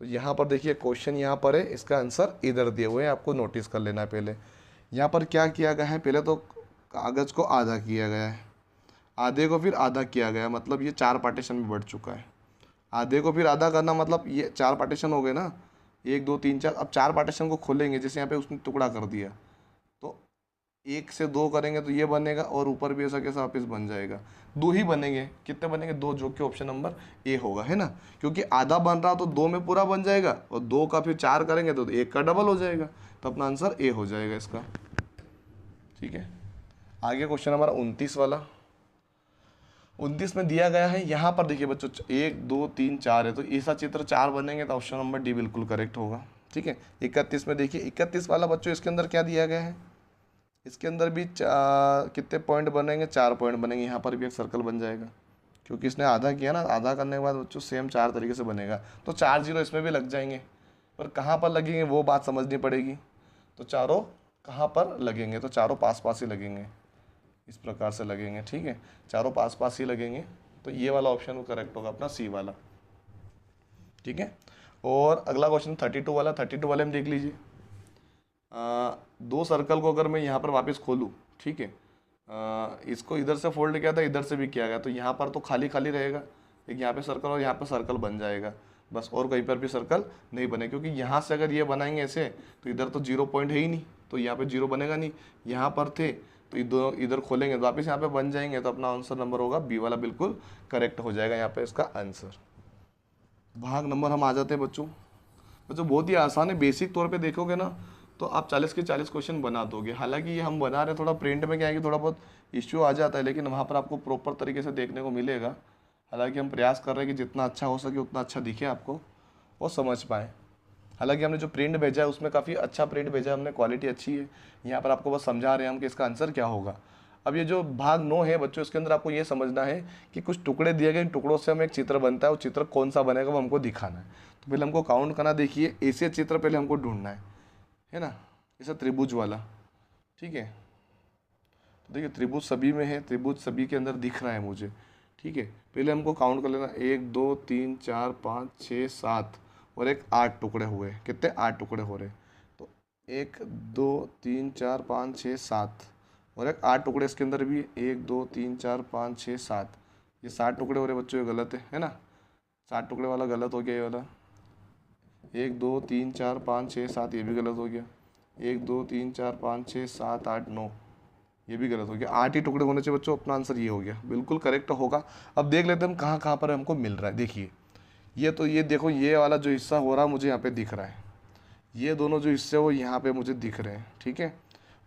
तो यहाँ पर देखिए क्वेश्चन यहाँ पर है, इसका आंसर इधर दिए हुए हैं, आपको नोटिस कर लेना है। पहले यहाँ पर क्या किया गया है, पहले तो कागज़ को आधा किया गया है, आधे को फिर आधा किया गया, मतलब ये 4 पार्टीशन में बढ़ चुका है। आधे को फिर आधा करना मतलब ये 4 पार्टीशन हो गए ना, 1 2 3 4। अब 4 पार्टीशन को खोलेंगे, जैसे यहाँ पे उसने टुकड़ा कर दिया, तो 1 से 2 करेंगे तो ये बनेगा, और ऊपर भी ऐसा कैसा वापस बन जाएगा। 2 ही बनेंगे, कितने बनेंगे, 2, जो कि ऑप्शन नंबर ए होगा, है ना। क्योंकि आधा बन रहा तो 2 में पूरा बन जाएगा, और 2 का फिर 4 करेंगे तो 1 का डबल हो जाएगा, तो अपना आंसर ए हो जाएगा इसका, ठीक है। आगे क्वेश्चन हमारा 29 वाला। 29 में दिया गया है, यहाँ पर देखिए बच्चों 1 2 3 4 है, तो ऐसा चित्र 4 बनेंगे तो ऑप्शन नंबर डी बिल्कुल करेक्ट होगा। ठीक है। 31 में देखिए 31 वाला बच्चों इसके अंदर क्या दिया गया है, इसके अंदर भी कितने पॉइंट बनेंगे, 4 पॉइंट बनेंगे। यहाँ पर भी एक सर्कल बन जाएगा क्योंकि इसने आधा किया ना, आधा करने के बाद बच्चों सेम 4 तरीके से बनेगा, तो 4 जीरो इसमें भी लग जाएंगे। पर कहाँ पर लगेंगे वो बात समझनी पड़ेगी। तो चारों कहाँ पर लगेंगे, तो चारों पास पास ही लगेंगे, इस प्रकार से लगेंगे। ठीक है, चारों पास पास ही लगेंगे, तो ये वाला ऑप्शन करेक्ट होगा अपना सी वाला। ठीक है। और अगला क्वेश्चन 32 वाला, 32 वाले में देख लीजिए। दो सर्कल को अगर मैं यहाँ पर वापस खोलूँ, ठीक है, इसको इधर से फोल्ड किया था, इधर से भी किया गया, तो यहाँ पर तो खाली खाली रहेगा, एक यहाँ पे सर्कल और यहाँ पे सर्कल बन जाएगा बस, और कहीं पर भी सर्कल नहीं बने, क्योंकि यहाँ से अगर ये बनाएंगे ऐसे तो इधर तो 0 पॉइंट है ही नहीं, तो यहाँ पे 0 बनेगा नहीं। यहाँ पर थे तो इधर खोलेंगे तो वापस यहाँ पे बन जाएंगे, तो अपना आंसर नंबर होगा बी वाला, बिल्कुल करेक्ट हो जाएगा यहाँ पे इसका आंसर। भाग नंबर हम आ जाते हैं बच्चों। बच्चों बहुत ही आसान है, बेसिक तौर पे देखोगे ना तो आप 40 के 40 क्वेश्चन बना दोगे। हालांकि ये हम बना रहे हैं, थोड़ा प्रिंट में क्या है कि थोड़ा बहुत इश्यू आ जाता है, लेकिन वहाँ पर आपको प्रॉपर तरीके से देखने को मिलेगा। हालांकि हम प्रयास कर रहे हैं कि जितना अच्छा हो सके उतना अच्छा दिखे आपको और समझ पाएँ। हालांकि हमने जो प्रिंट भेजा है उसमें काफ़ी अच्छा प्रिंट भेजा है हमने, क्वालिटी अच्छी है। यहाँ पर आपको बस समझा रहे हैं हम कि इसका आंसर क्या होगा। अब ये जो भाग 9 है बच्चों, इसके अंदर आपको ये समझना है कि कुछ टुकड़े दिए गए, इन टुकड़ों से हमें एक चित्र बनता है, वो चित्र कौन सा बनेगा वो हमको दिखाना है। तो पहले हमको काउंट करना, देखिए ऐसे चित्र पहले हमको ढूंढना है ना, ऐसा त्रिभुज वाला। ठीक है, तो देखिए त्रिभुज सभी में है, त्रिभुज सभी के अंदर दिख रहा है मुझे। ठीक है, पहले हमको काउंट कर लेना, 1 2 3 4 5 6 7 और एक 8 टुकड़े हुए। कितने, 8 टुकड़े हो रहे। तो 1 2 3 4 5 6 7 और एक 8 टुकड़े इसके अंदर भी, 1 2 3 4 5 6 7, ये 7 टुकड़े हो रहे बच्चों, ये गलत है ना, 7 टुकड़े वाला गलत हो गया ये वाला। 1 2 3 4 5 6 7 ये भी गलत हो गया। 1 2 3 4 5 6 7 8 9 ये भी गलत हो गया। 8 ही टुकड़े होने चाहिए बच्चों, अपना आंसर ये हो गया, बिल्कुल करेक्ट होगा। अब देख लेते हैं हम कहाँ कहाँ पर हमको मिल रहा है। देखिए ये तो, ये देखो ये वाला जो हिस्सा हो रहा है मुझे यहाँ पे दिख रहा है, ये दोनों जो हिस्से वो यहाँ पे मुझे दिख रहे हैं। ठीक है,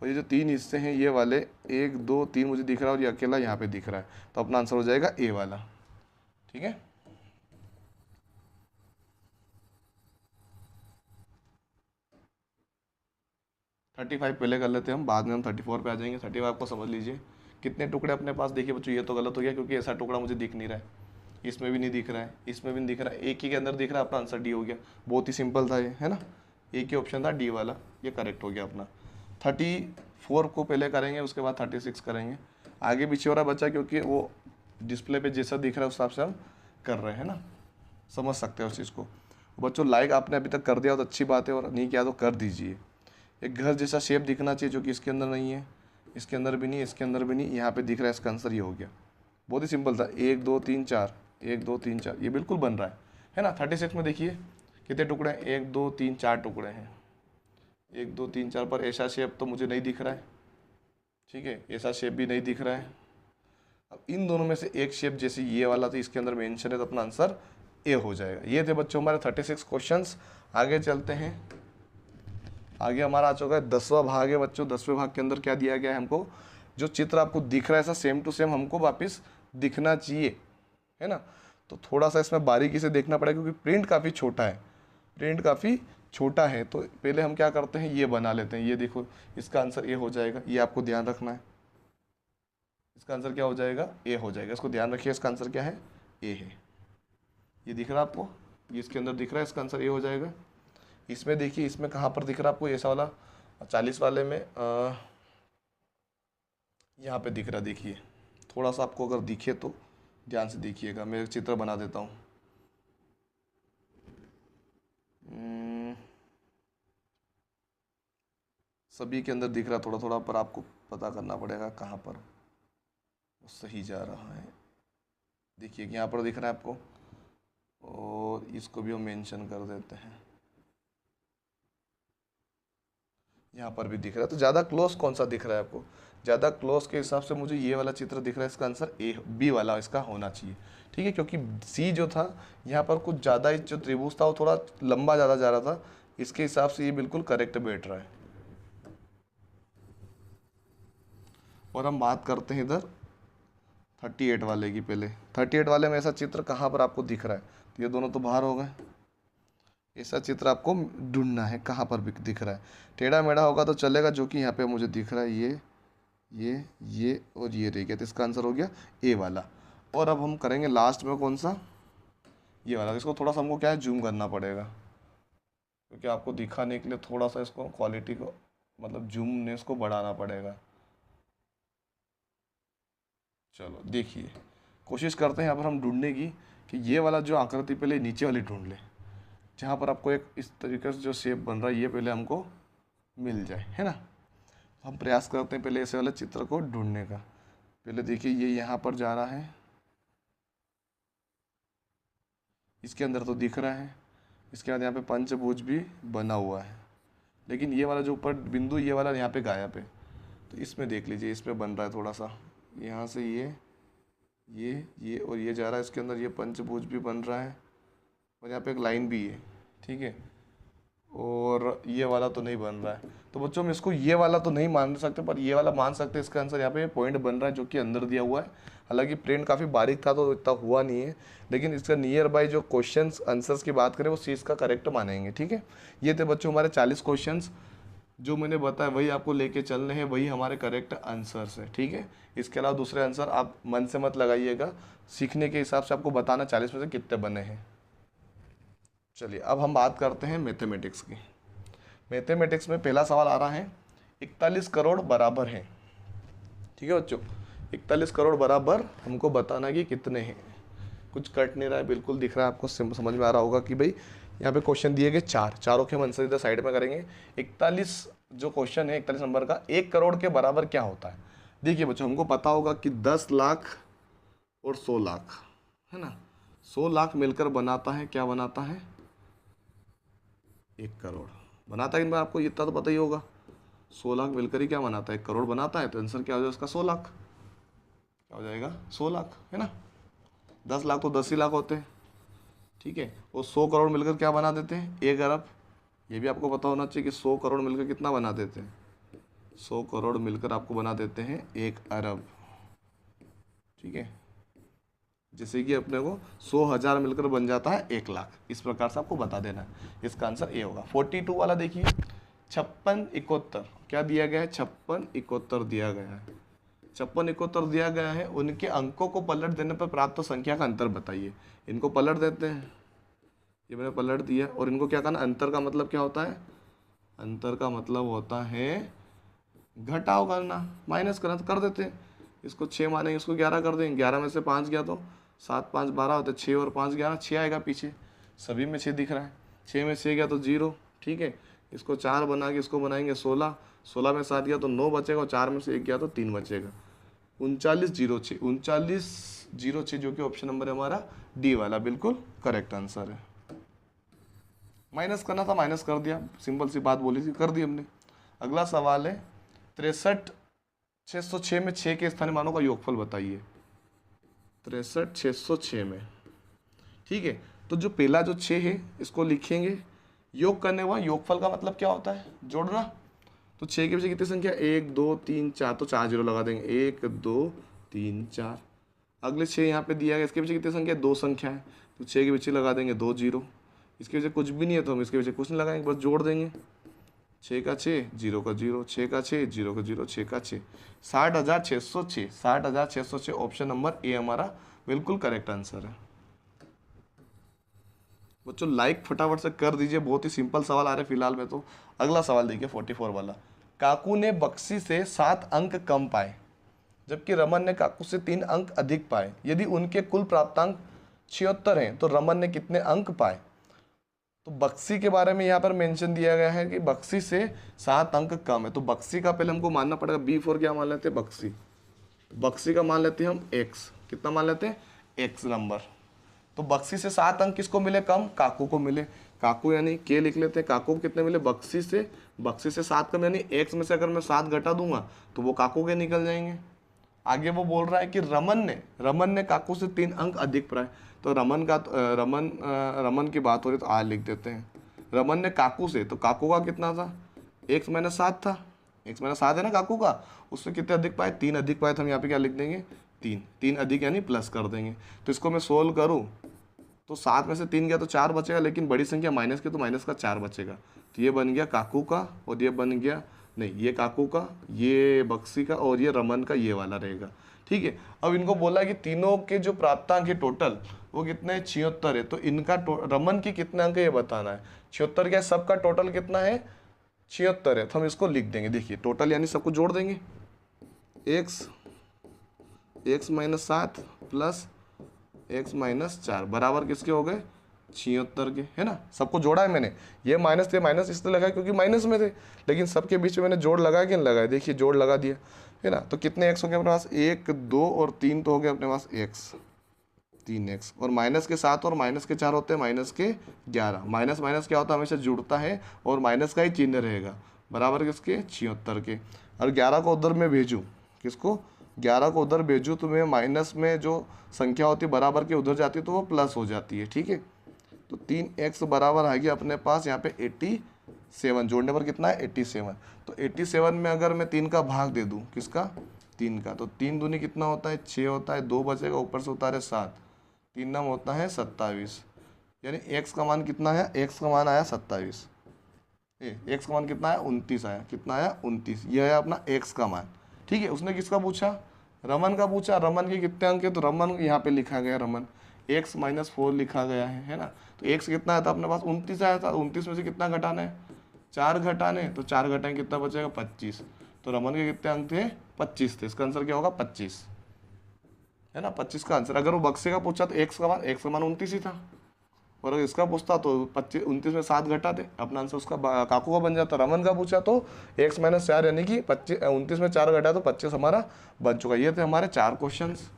और ये जो 3 हिस्से हैं ये वाले 1 2 3 मुझे दिख रहा है और ये अकेला यहाँ पे दिख रहा है, तो अपना आंसर हो जाएगा ए वाला। ठीक है, थर्टी फाइव पहले कर लेते हैं हम, बाद में हम 34 पे आ जाएंगे। 35 को समझ लीजिए कितने टुकड़े अपने पास। देखिए बच्चों ये तो गलत हो गया क्योंकि ऐसा टुकड़ा मुझे दिख नहीं रहा है, इसमें भी नहीं दिख रहा है, इसमें भी नहीं दिख रहा है, एक ही के अंदर दिख रहा है, अपना आंसर डी हो गया। बहुत ही सिंपल था ये, है ना, एक ही ऑप्शन था डी वाला, ये करेक्ट हो गया अपना। 34 को पहले करेंगे, उसके बाद 36 करेंगे। आगे पीछे हो रहा बच्चा क्योंकि वो डिस्प्ले पे जैसा दिख रहा है उस हिसाब से हम कर रहे हैं ना, समझ सकते हैं उस चीज़ को। बच्चों लाइक आपने अभी तक कर दिया तो अच्छी बात है, और नहीं किया तो कर दीजिए। एक घर जैसा शेप दिखना चाहिए, जो कि इसके अंदर नहीं है, इसके अंदर भी नहीं, इसके अंदर भी नहीं, यहाँ पे दिख रहा है, इसका आंसर ये हो गया। बहुत ही सिंपल था, 1 2 3 4 1 2 3 4, ये बिल्कुल बन रहा है ना। 36 में देखिए कितने टुकड़े हैं, 1 2 3 4 टुकड़े हैं, 1 2 3 4, पर ऐसा शेप तो मुझे नहीं दिख रहा है। ठीक है, ऐसा शेप भी नहीं दिख रहा है। अब इन दोनों में से एक शेप जैसे ये वाला तो इसके अंदर मेंशन है, तो अपना आंसर ए हो जाएगा। ये थे बच्चों हमारे 36 क्वेश्चंस। आगे चलते हैं, आगे हमारा आ चुका है 10वां भाग है बच्चों। 10वें भाग के अंदर क्या दिया गया है हमको, जो चित्र आपको दिख रहा है ऐसा सेम टू सेम हमको वापस दिखना चाहिए, है ना। तो थोड़ा सा इसमें बारीकी से देखना पड़ेगा क्योंकि प्रिंट काफ़ी छोटा है, प्रिंट काफ़ी छोटा है। तो पहले हम क्या करते हैं, ये बना लेते हैं। ये देखो इसका आंसर ए हो जाएगा, ये आपको ध्यान रखना है। इसका आंसर क्या हो जाएगा, ए हो जाएगा, इसको ध्यान रखिए। इसका आंसर क्या है, ए है। ये दिख रहा है आपको, ये इसके अंदर दिख रहा है, इसका आंसर ए हो जाएगा। इसमें देखिए, इसमें कहाँ पर दिख रहा है आपको, ऐसा वाला 40 वाले में यहाँ पे दिख रहा है। देखिए थोड़ा सा आपको अगर दिखे तो ध्यान से देखिएगा, मैं एक चित्र बना देता हूँ। सभी के अंदर दिख रहा थोड़ा थोड़ा, पर आपको पता करना पड़ेगा कहाँ पर वो सही जा रहा है। देखिए यहाँ पर दिख रहा है आपको, और इसको भी हम मेंशन कर देते हैं, यहाँ पर भी दिख रहा है। तो ज़्यादा क्लोज कौन सा दिख रहा है आपको, ज़्यादा क्लोज के हिसाब से मुझे ये वाला चित्र दिख रहा है, इसका आंसर ए बी वाला इसका होना चाहिए। ठीक है, क्योंकि सी जो था यहाँ पर कुछ ज़्यादा ही, जो त्रिभुज था वो थोड़ा लंबा ज़्यादा जा रहा था, इसके हिसाब से ये बिल्कुल करेक्ट बैठ रहा है। और हम बात करते हैं इधर 38 वाले की पहले 38 वाले में ऐसा चित्र कहाँ पर आपको दिख रहा है, तो ये दोनों तो बाहर हो गए। ऐसा चित्र आपको ढूंढना है कहाँ पर दिख रहा है। टेढ़ा मेढ़ा होगा तो चलेगा, जो कि यहाँ पे मुझे दिख रहा है ये और ये रह गया, तो इसका आंसर हो गया ए वाला। और अब हम करेंगे लास्ट में कौन सा, ये वाला। इसको थोड़ा सा हमको क्या है जूम करना पड़ेगा, क्योंकि आपको दिखाने के लिए थोड़ा सा इसको क्वालिटी को मतलब जूमनेस को बढ़ाना पड़ेगा। चलो देखिए, कोशिश करते हैं यहाँ पर हम ढूंढने की कि ये वाला जो आकृति पहले नीचे वाली ढूंढ ले, जहाँ पर आपको एक इस तरीके से जो शेप बन रहा है ये पहले हमको मिल जाए, है ना। हम प्रयास करते हैं पहले ऐसे वाले चित्र को ढूंढने का। पहले देखिए ये यहाँ पर जा रहा है, इसके अंदर तो दिख रहा है। इसके बाद यहाँ पे पंचभुज भी बना हुआ है, लेकिन ये वाला जो ऊपर बिंदु ये वाला यहाँ पे गायब है। तो इसमें देख लीजिए, इसमें बन रहा है थोड़ा सा, यहाँ से ये और ये जा रहा है, इसके अंदर ये पंचभुज भी बन रहा है और यहाँ पे एक लाइन भी है, ठीक है। और ये वाला तो नहीं बन रहा है, तो बच्चों हम इसको ये वाला तो नहीं मान सकते, पर ये वाला मान सकते हैं। इसका आंसर यहाँ पे पॉइंट बन रहा है जो कि अंदर दिया हुआ है। हालांकि प्रिंट काफ़ी बारीक था तो इतना हुआ नहीं है, लेकिन इसका नियर बाय जो क्वेश्चंस आंसर्स की बात करें वो चीज़ का करेक्ट मानेंगे, ठीक है। ये थे बच्चों हमारे 40 क्वेश्चंस, जो मैंने बताया वही आपको लेके चलने हैं, वही हमारे करेक्ट आंसर्स है, ठीक है। इसके अलावा दूसरे आंसर आप मन से मत लगाइएगा, सीखने के हिसाब से आपको बताना 40 में से कितने बने हैं। चलिए अब हम बात करते हैं मैथमेटिक्स की। मैथमेटिक्स में पहला सवाल आ रहा है 41 करोड़ बराबर है, ठीक है बच्चों। 41 करोड़ बराबर हमको बताना कि कितने हैं। कुछ कट नहीं रहा है, बिल्कुल दिख रहा है आपको, समझ में आ रहा होगा कि भाई यहाँ पे क्वेश्चन दिए गए चारों के हम आंसर इधर साइड में करेंगे। 41 जो क्वेश्चन है 41 नंबर का, 1 करोड़ के बराबर क्या होता है। देखिए बच्चों हमको पता होगा कि 10 लाख और 100 लाख, है ना। 100 लाख मिलकर बनाता है, क्या बनाता है, 1 करोड़ बनाता है। इनमें आपको इतना तो पता ही होगा, 100 लाख मिलकर ही क्या बनाता है, 1 करोड़ बनाता है। तो आंसर क्या हो जाएगा उसका, 100 लाख। क्या हो जाएगा, 100 लाख, है ना। 10 लाख तो 10 ही लाख होते हैं, ठीक है। और 100 करोड़ मिलकर क्या बना देते हैं, 1 अरब। ये भी आपको पता होना चाहिए कि 100 करोड़ मिलकर कितना बना देते हैं, 100 करोड़ मिलकर आपको बना देते हैं 1 अरब, ठीक है। जैसे कि अपने को 100,000 मिलकर बन जाता है 1 लाख। इस प्रकार से आपको बता देना है, इसका आंसर ए होगा। 42 वाला देखिए, 56 71 क्या दिया गया है, 56 71 दिया गया है। 56 71 दिया गया है, उनके अंकों को पलट देने पर प्राप्त संख्या का अंतर बताइए। इनको पलट देते हैं, ये मैंने पलट दिया। और इनको क्या करना, अंतर का मतलब क्या होता है, अंतर का मतलब होता है घटाव करना, माइनस करना। तो कर देते हैं, इसको 6 मानेंगे, इसको 11 कर देंगे। 11 में से 5 गया तो 7 5 12 होता है, 6 और 5 11, 6 आएगा पीछे, सभी में 6 दिख रहा है। 6 में 6 गया तो 0, ठीक है। इसको 4 बना के इसको बनाएंगे 16, 16 में 7 गया तो 9 बचेगा, और 4 में से 1 गया तो 3 बचेगा। 3906 3906 जो कि ऑप्शन नंबर है हमारा डी वाला, बिल्कुल करेक्ट आंसर है। माइनस करना था, माइनस कर दिया, सिंपल सी बात बोली थी, कर दी हमने। अगला सवाल है 63 606 में 6 के स्थानीय मानों का योगफल बताइए। 63 606 में, ठीक है। तो जो पहला जो 6 है इसको लिखेंगे, योग करने हुआ, योगफल का मतलब क्या होता है, जोड़ना। तो 6 के पीछे कितनी संख्या, 1 2 3 4, तो 4 जीरो लगा देंगे, 1 2 3 4। अगले 6 यहाँ पे दिया गया, इसके पीछे कितनी संख्या, 2 संख्या है, तो 6 के पीछे लगा देंगे 2 जीरो। इसके पीछे कुछ भी नहीं है तो हम इसके पीछे कुछ नहीं लगाएंगे, बस जोड़ देंगे। 6 का 6 0 का 0, 6 का 6 0 का 0, 6 का 6 60,606 60,606 ऑप्शन नंबर ए हमारा बिल्कुल करेक्ट आंसर है। बच्चों लाइक फटाफट से कर दीजिए, बहुत ही सिंपल सवाल आ रहे फिलहाल में। तो अगला सवाल देखिए 44 वाला, काकू ने बक्सी से 7 अंक कम पाए जबकि रमन ने काकू से 3 अंक अधिक पाए। यदि उनके कुल प्राप्तांक 76 हैं तो रमन ने कितने अंक पाए। तो बक्सी के बारे में यहाँ पर मेंशन दिया गया है कि बक्सी से 7 अंक कम है। तो बक्सी का पहले हमको मानना पड़ेगा, B4 क्या मान लेते हैं, बक्सी। बक्सी का मान लेते हैं हम x, कितना मान लेते हैं, x नंबर। तो बक्सी से 7 अंक किसको मिले कम, काकू को मिले। काकू यानी के लिख लेते हैं, काकू को कितने मिले, बक्सी से 7 कम, यानी x में से अगर मैं 7 घटा दूंगा तो वो काकू के निकल जाएंगे। आगे वो बोल रहा है कि रमन ने काकू से 3 अंक अधिक पाए। तो रमन की बात हो रही तो आज लिख देते हैं। रमन ने काकू से, तो काकू का कितना था, x माइनस 7 था, x माइनस 7 है ना काकू का, उससे कितने अधिक पाए, 3 अधिक पाए। तो हम यहाँ पे क्या लिख देंगे, 3, 3 अधिक यानी प्लस कर देंगे। तो इसको मैं सोल्व करूँ तो 7 में से 3 गया तो 4 बचेगा, लेकिन बड़ी संख्या माइनस की तो माइनस का 4 बचेगा। तो ये बन गया काकू का, और ये बन गया, नहीं ये काकू का, ये बक्सी का, और ये रमन का, ये वाला रहेगा। ठीक है, अब इनको बोला कि तीनों के जो प्राप्तांक है टोटल वो कितने हैं, 76 है। तो इनका रमन की कितने अंक है ये बताना है। 76 क्या, सबका टोटल कितना है, 76 है। तो हम इसको लिख देंगे, देखिए टोटल यानी सबको जोड़ देंगे, x minus 7 plus x minus 4 बराबर किसके हो गए, 76 के, है ना। सबको जोड़ा है मैंने, ये माइनस थे, माइनस इसलिए लगाया क्योंकि माइनस में थे, लेकिन सबके बीच में मैंने जोड़ लगाया कि नहीं लगाया, देखिए जोड़ लगा दिया, है ना। तो कितने x हो गए अपने पास, 1 2 और 3 तो हो गए अपने पास x, 3x, और माइनस के 7 और माइनस के 4 होते हैं माइनस के 11। माइनस माइनस क्या होता है, हमेशा जुड़ता है और माइनस का ही चिन्ह रहेगा, बराबर किसके, 76 के। और 11 को उधर में भेजूँ, किसको, 11 को उधर भेजूँ तो मैं माइनस में जो संख्या होती है बराबर के उधर जाती है तो वो प्लस हो जाती है। ठीक है, तो 3x बराबर आ गया अपने पास यहाँ पे 87, जोड़ने पर कितना है 87। तो 87 में अगर मैं 3 का भाग दे दूँ, किसका, 3 का, तो 3 दूनी कितना होता है, 6 होता है, 2 बचेगा, ऊपर से उतारे 7, 3 नाम होता है 27, यानी x का मान कितना है, x का मान आया 27, x का मान कितना है 29 आया, कितना आया 29, यह है अपना x का मान। ठीक है, उसने किसका पूछा, रमन का पूछा, रमन के कितने अंक है, तो रमन यहाँ पे लिखा गया, रमन x माइनस 4 लिखा गया है ना। तो x कितना आया था अपने पास, 29 आया था, 29 में से कितना घटाना है, 4 घटाने, तो 4 घटाएं कितना बचेगा 25। तो रमन के कितने अंक थे, 25 थे, इसका आंसर क्या होगा 25, है ना, 25 का आंसर। अगर वो बक्से का पूछा तो x का मान 29 ही था, और अगर इसका पूछता तो 29 में 7 घटा दे, अपना आंसर उसका काकू का बन जाता। रमन का पूछा तो x माइनस 4 यानी कि 29 में 4 घटा तो 25 हमारा बन चुका। ये थे हमारे 4 क्वेश्चंस।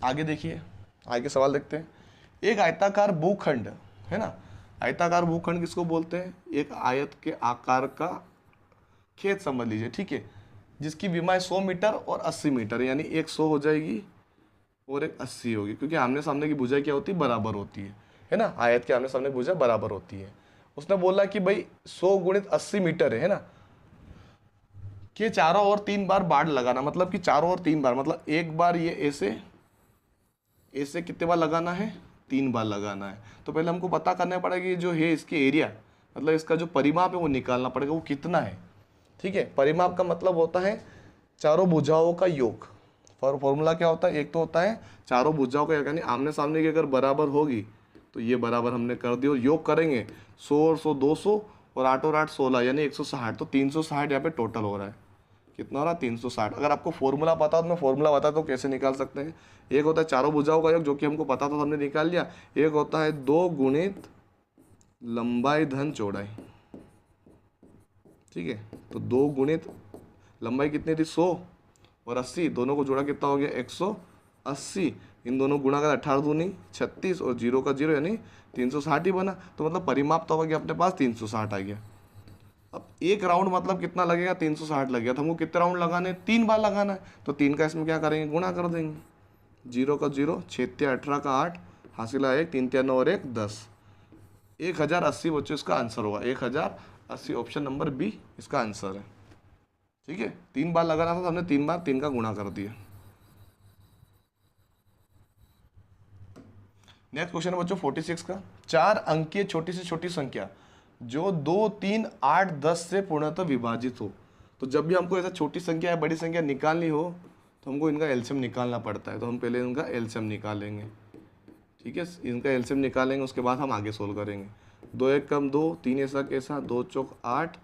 आगे देखिए, आगे सवाल देखते हैं। एक आयताकार भूखंड, है ना, आयताकार भूखंड किसको बोलते हैं, एक आयत के आकार का खेत समझ लीजिए। ठीक है, जिसकी विमाएं 100 मीटर और 80 मीटर, यानी एक 100 हो जाएगी और एक 80 होगी, क्योंकि आमने सामने की भुजा क्या होती है, बराबर होती है ना, आयत के आमने सामने भुजा बराबर होती है। उसने बोला कि भाई 100 गुणित 80 मीटर है ना, कि चारों ओर 3 बार बाड़ लगाना, मतलब कि चारों ओर 3 बार, मतलब एक बार ये ऐसे कितने बार लगाना है, 3 बार लगाना है। तो पहले हमको पता करना पड़ेगा कि जो है इसके एरिया, मतलब इसका जो परिमाप है वो निकालना पड़ेगा, वो कितना है। ठीक है, परिमाप का मतलब होता है चारों भुजाओं का योग। फॉर्मूला क्या होता है, एक तो होता है चारों भुजाओं का योग, यानी आमने सामने की अगर बराबर होगी तो ये बराबर हमने कर दी, और योग करेंगे 100 और 100 200 और 8 और 8 16, यानी 160। तो 360 यहाँ पे टोटल हो रहा है, कितना हो रहा है 360। अगर आपको फॉर्मूला पता हो तो मैं फॉर्मूला बताता हूँ कैसे निकाल सकते हैं। एक होता है चारों भुजाओं का योग, जो कि हमको पता था तो हमने निकाल लिया। एक होता है 2 गुणित लंबाई धन चौड़ाई। ठीक है, तो 2 गुणित लंबाई कितनी थी 100 और 80, दोनों को जोड़ा कितना हो गया 180, इन दोनों गुणा कर 18 दूनी 36 और 0 का 0 यानी 360 ही बना। तो मतलब परिमाप तो हो गया अपने पास 360 आ गया। अब एक राउंड मतलब कितना लगेगा 360 लगेगा, तो हमको कितने राउंड लगाने, 3 बार लगाना है। तो 3 का इसमें क्या करेंगे, गुणा कर देंगे, 0 का 0, 6 18 का 8, हासिल आया 1, 3 9 और 1 10, 1080 बच्चों इसका आंसर होगा, 1080 ऑप्शन नंबर बी इसका आंसर है। ठीक है, 3 बार लगाना था तो हमने 3 बार 3 का गुणा कर दिया। नेक्स्ट क्वेश्चन है बच्चों 46 का, 4 अंकीय छोटी से छोटी संख्या जो 2 3 8 10 से पूर्णतः विभाजित हो। तो जब भी हमको ऐसा छोटी संख्या या बड़ी संख्या निकालनी हो तो हमको इनका एलसीएम निकालना पड़ता है। तो हम पहले इनका एलसीएम निकालेंगे। ठीक है, इनका एलसीएम निकालेंगे, उसके बाद हम आगे सोल्व करेंगे। 2 1 कम 2, 3 ऐसा कैसा, 2 चौक 8,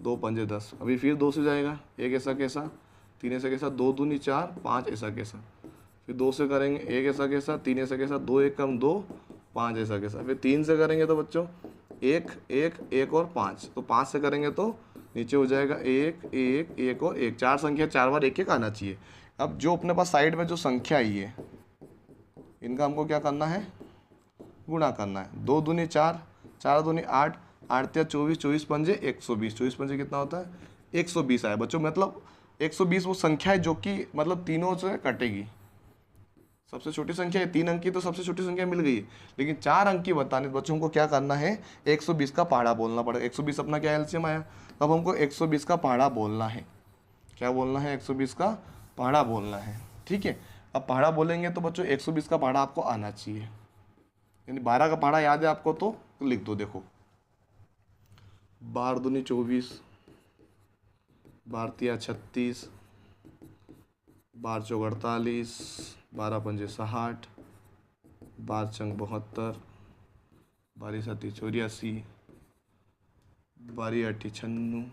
2 पंजे 10, अभी फिर 2 से जाएगा, 1 ऐसा कैसा, 3 ऐसा कैसा, 2 दूनी 4, 5 ऐसा कैसा, फिर 2 से करेंगे 1 ऐसा कैसा, 3 ऐसा कैसा, 2 1 कम 2, 5 ऐसा कैसा, फिर 3 से करेंगे तो बच्चों 1 1 1 और 5, तो 5 से करेंगे तो नीचे हो जाएगा 1 1 1 और 1, 4 संख्या 4 बार 1 1 आना चाहिए। अब जो अपने पास साइड में जो संख्या आई है इनका हमको क्या करना है, गुणा करना है। 2 दूनी 4, 4 दूनी 8, 8 या 24, 24 पंजे 120, 24 पंजे कितना होता है 120 आया बच्चों। मतलब 120 वो संख्या है जो कि मतलब तीनों से कटेगी। सबसे छोटी संख्या है 3 अंक की, तो सबसे छोटी संख्या मिल गई, लेकिन 4 अंक की बताने बच्चों को क्या करना है 120 का पहाड़ा बोलना पड़ेगा। 120 अपना क्या एलसीएम आया, अब हमको 120 का पहाड़ा बोलना है। क्या बोलना है, 120 का पहाड़ा बोलना है। ठीक है। अब पहाड़ा बोलेंगे तो बच्चों 120 का पहाड़ा आपको आना चाहिए, यानी 12 का पहाड़ा याद है आपको तो लिख दो। देखो 12 दूनी 24, 12 तिया 36, 12 चौक 48, 12 पंजे 60, 12 चंग 72, 12 सती 84, 12 अठी 96,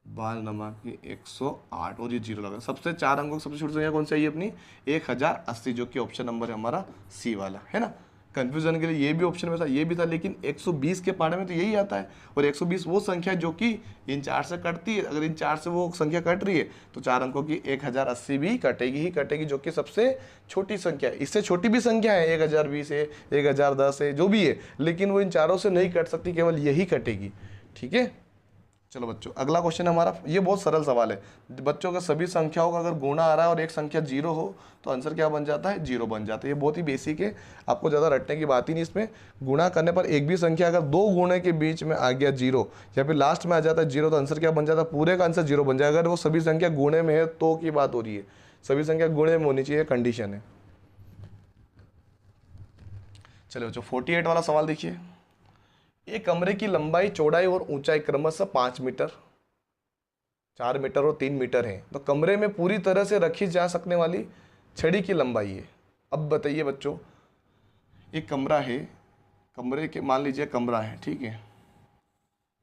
12 नमाकी 108 और ये जीरो लगा। सबसे 4 अंकों की सबसे छोटी संख्या कौन सी आई अपनी? 1080, जो कि ऑप्शन नंबर है हमारा सी वाला, है ना। कंफ्यूजन के लिए ये भी ऑप्शन में था, ये भी था, लेकिन 120 के पहाड़े में तो यही आता है। और 120 वो संख्या जो कि इन 4 से कटती है। अगर इन 4 से वो संख्या कट रही है तो 4 अंकों की 1080 भी कटेगी ही कटेगी, जो कि सबसे छोटी संख्या है। इससे छोटी भी संख्या है 1020 है, 1010 है, जो भी है, लेकिन वो इन चारों से नहीं कट सकती, केवल यही कटेगी। ठीक है, चलो बच्चों अगला क्वेश्चन हमारा, ये बहुत सरल सवाल है बच्चों का। सभी संख्याओं का अगर गुणा आ रहा है और एक संख्या 0 हो तो आंसर क्या बन जाता है? 0 बन जाता है। ये बहुत ही बेसिक है, आपको ज़्यादा रटने की बात ही नहीं इसमें। गुणा करने पर एक भी संख्या अगर 2 गुणे के बीच में आ गया 0 या फिर लास्ट में आ जाता है 0 तो आंसर क्या बन जाता है? पूरे का आंसर 0 बन जाएगा। अगर वो सभी संख्या गुणे में है तो की बात हो रही है, सभी संख्या गुणे में होनी चाहिए, कंडीशन है। चलो बच्चों 48 वाला सवाल देखिए। एक कमरे की लंबाई, चौड़ाई और ऊंचाई क्रमशः 5 मीटर, 4 मीटर और 3 मीटर है। तो कमरे में पूरी तरह से रखी जा सकने वाली छड़ी की लंबाई है। अब बताइए बच्चों, एक कमरा है, कमरे के मान लीजिए कमरा है, ठीक है।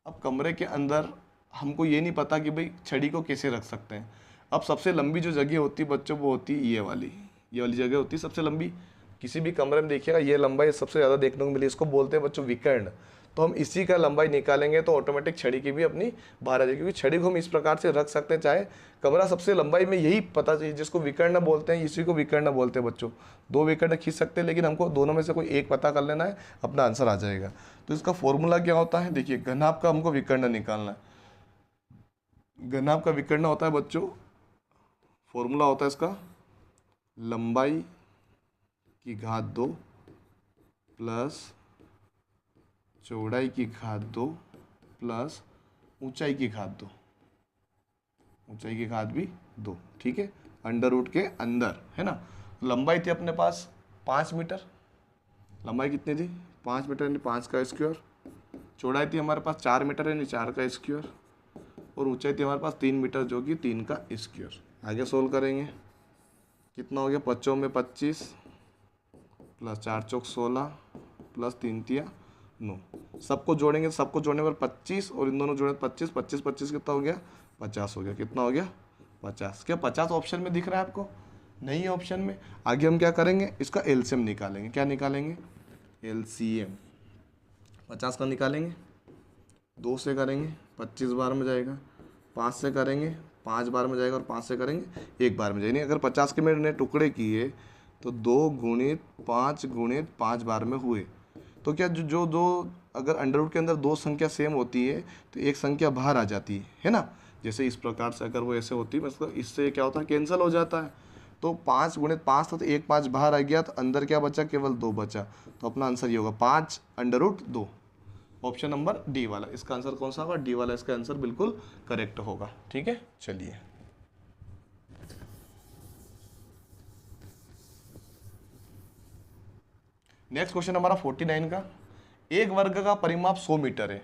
अब कमरे के अंदर हमको ये नहीं पता कि भाई छड़ी को कैसे रख सकते हैं। अब सबसे लंबी जो जगह होती है बच्चों वो होती है ये वाली जगह होती है सबसे लंबी। किसी भी कमरे में देखिएगा ये लंबाई सबसे ज़्यादा देखने को मिली, इसको बोलते हैं बच्चों विकर्ण। तो हम इसी का लंबाई निकालेंगे तो ऑटोमेटिक छड़ी की भी अपनी बाहर आ जाएगी, क्योंकि छड़ी को हम इस प्रकार से रख सकते हैं। चाहे कमरा सबसे लंबाई में यही पता चाहिए, जिसको विकर्ण बोलते हैं इसी को विकर्ण बोलते हैं बच्चों। 2 विकर्ण खींच सकते हैं, लेकिन हमको दोनों में से कोई एक पता कर लेना है, अपना आंसर आ जाएगा। तो इसका फॉर्मूला क्या होता है? देखिए घनाभ का हमको विकर्ण निकालना है। घनाभ का विकर्ण होता है बच्चों, फॉर्मूला होता है इसका लंबाई की घात 2 प्लस चौड़ाई की घात 2 प्लस ऊंचाई की घात 2, ऊंचाई की घात भी 2, ठीक है, अंडर रूट के अंदर, है ना। लंबाई थी अपने पास 5 मीटर, लंबाई कितनी थी? 5 मीटर यानी 5 का स्क्वायर। चौड़ाई थी हमारे पास 4 मीटर यानी 4 का स्क्वायर, और ऊंचाई थी हमारे पास 3 मीटर जो कि 3 का स्क्वायर। आगे सोल्व करेंगे, कितना हो गया? 5 में 25 प्लस 4 चौक 16 प्लस 3 तिया 9। सबको जोड़ेंगे, सबको जोड़ने पर 25 और इन दोनों जोड़े 25, 25 25 कितना हो गया? 50 हो गया। कितना हो गया? 50। क्या 50 ऑप्शन में दिख रहा है आपको? नहीं है ऑप्शन में। आगे हम क्या करेंगे? इसका एलसीएम निकालेंगे। क्या निकालेंगे? एलसीएम 50 का निकालेंगे, 2 से करेंगे 25 बार में जाएगा, 5 से करेंगे 5 बार में जाएगा, और 5 से करेंगे 1 बार में जाएगा। अगर 50 के मैंने टुकड़े किए तो 2 गुणित 5 बार में हुए। तो क्या जो दो अगर अंडर रूट के अंदर 2 संख्या सेम होती है तो एक संख्या बाहर आ जाती है ना। जैसे इस प्रकार से अगर वो ऐसे होती है, मतलब इससे क्या होता है? कैंसिल हो जाता है। तो 5 गुणित 5 था तो 1 5 बाहर आ गया, तो अंदर क्या बचा? केवल 2 बचा। तो अपना आंसर ये होगा 5 under root 2। Option number D वाला, इसका आंसर कौन सा होगा? डी वाला इसका आंसर बिल्कुल करेक्ट होगा। ठीक है, चलिए नेक्स्ट क्वेश्चन हमारा 49 का। एक वर्ग का परिमाप 100 मीटर है,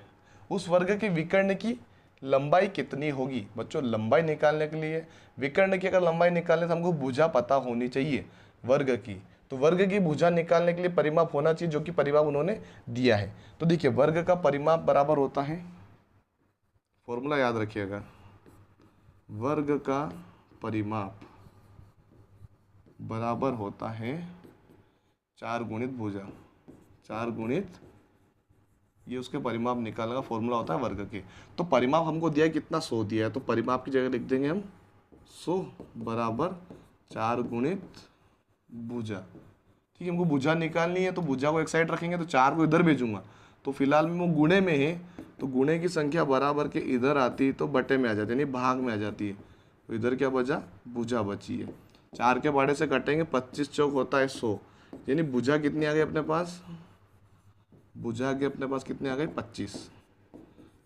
उस वर्ग के विकर्ण की लंबाई कितनी होगी? बच्चों लंबाई निकालने के लिए, विकर्ण की अगर लंबाई निकालने से हमको भुजा पता होनी चाहिए वर्ग की। तो वर्ग की भुजा निकालने के लिए परिमाप होना चाहिए, जो कि परिमाप उन्होंने दिया है। तो देखिए वर्ग का परिमाप बराबर होता है, फॉर्मूला याद रखिएगा, वर्ग का परिमाप बराबर होता है 4 गुणित भुजा, 4 गुणित ये उसके परिमाप निकालने का फॉर्मूला होता है वर्ग के। तो परिमाप हमको दिया है कितना? 100 दिया है, तो परिमाप की जगह लिख देंगे हम 100 बराबर 4 गुणित भुजा। ठीक है, हमको भुजा निकालनी है तो भुजा को एक साइड रखेंगे, तो 4 को इधर भेजूंगा। तो फिलहाल में वो गुणे में है, तो गुणे की संख्या बराबर के इधर आती तो बटे में आ जाती है, यानी भाग में आ जाती है। तो इधर क्या बचा? भुजा बची है। 4 के बाड़े से कटेंगे, 25 चौक होता है 100, यानी भुजा कितनी आ गई अपने पास? भुजा के अपने पास कितने आ गए? 25।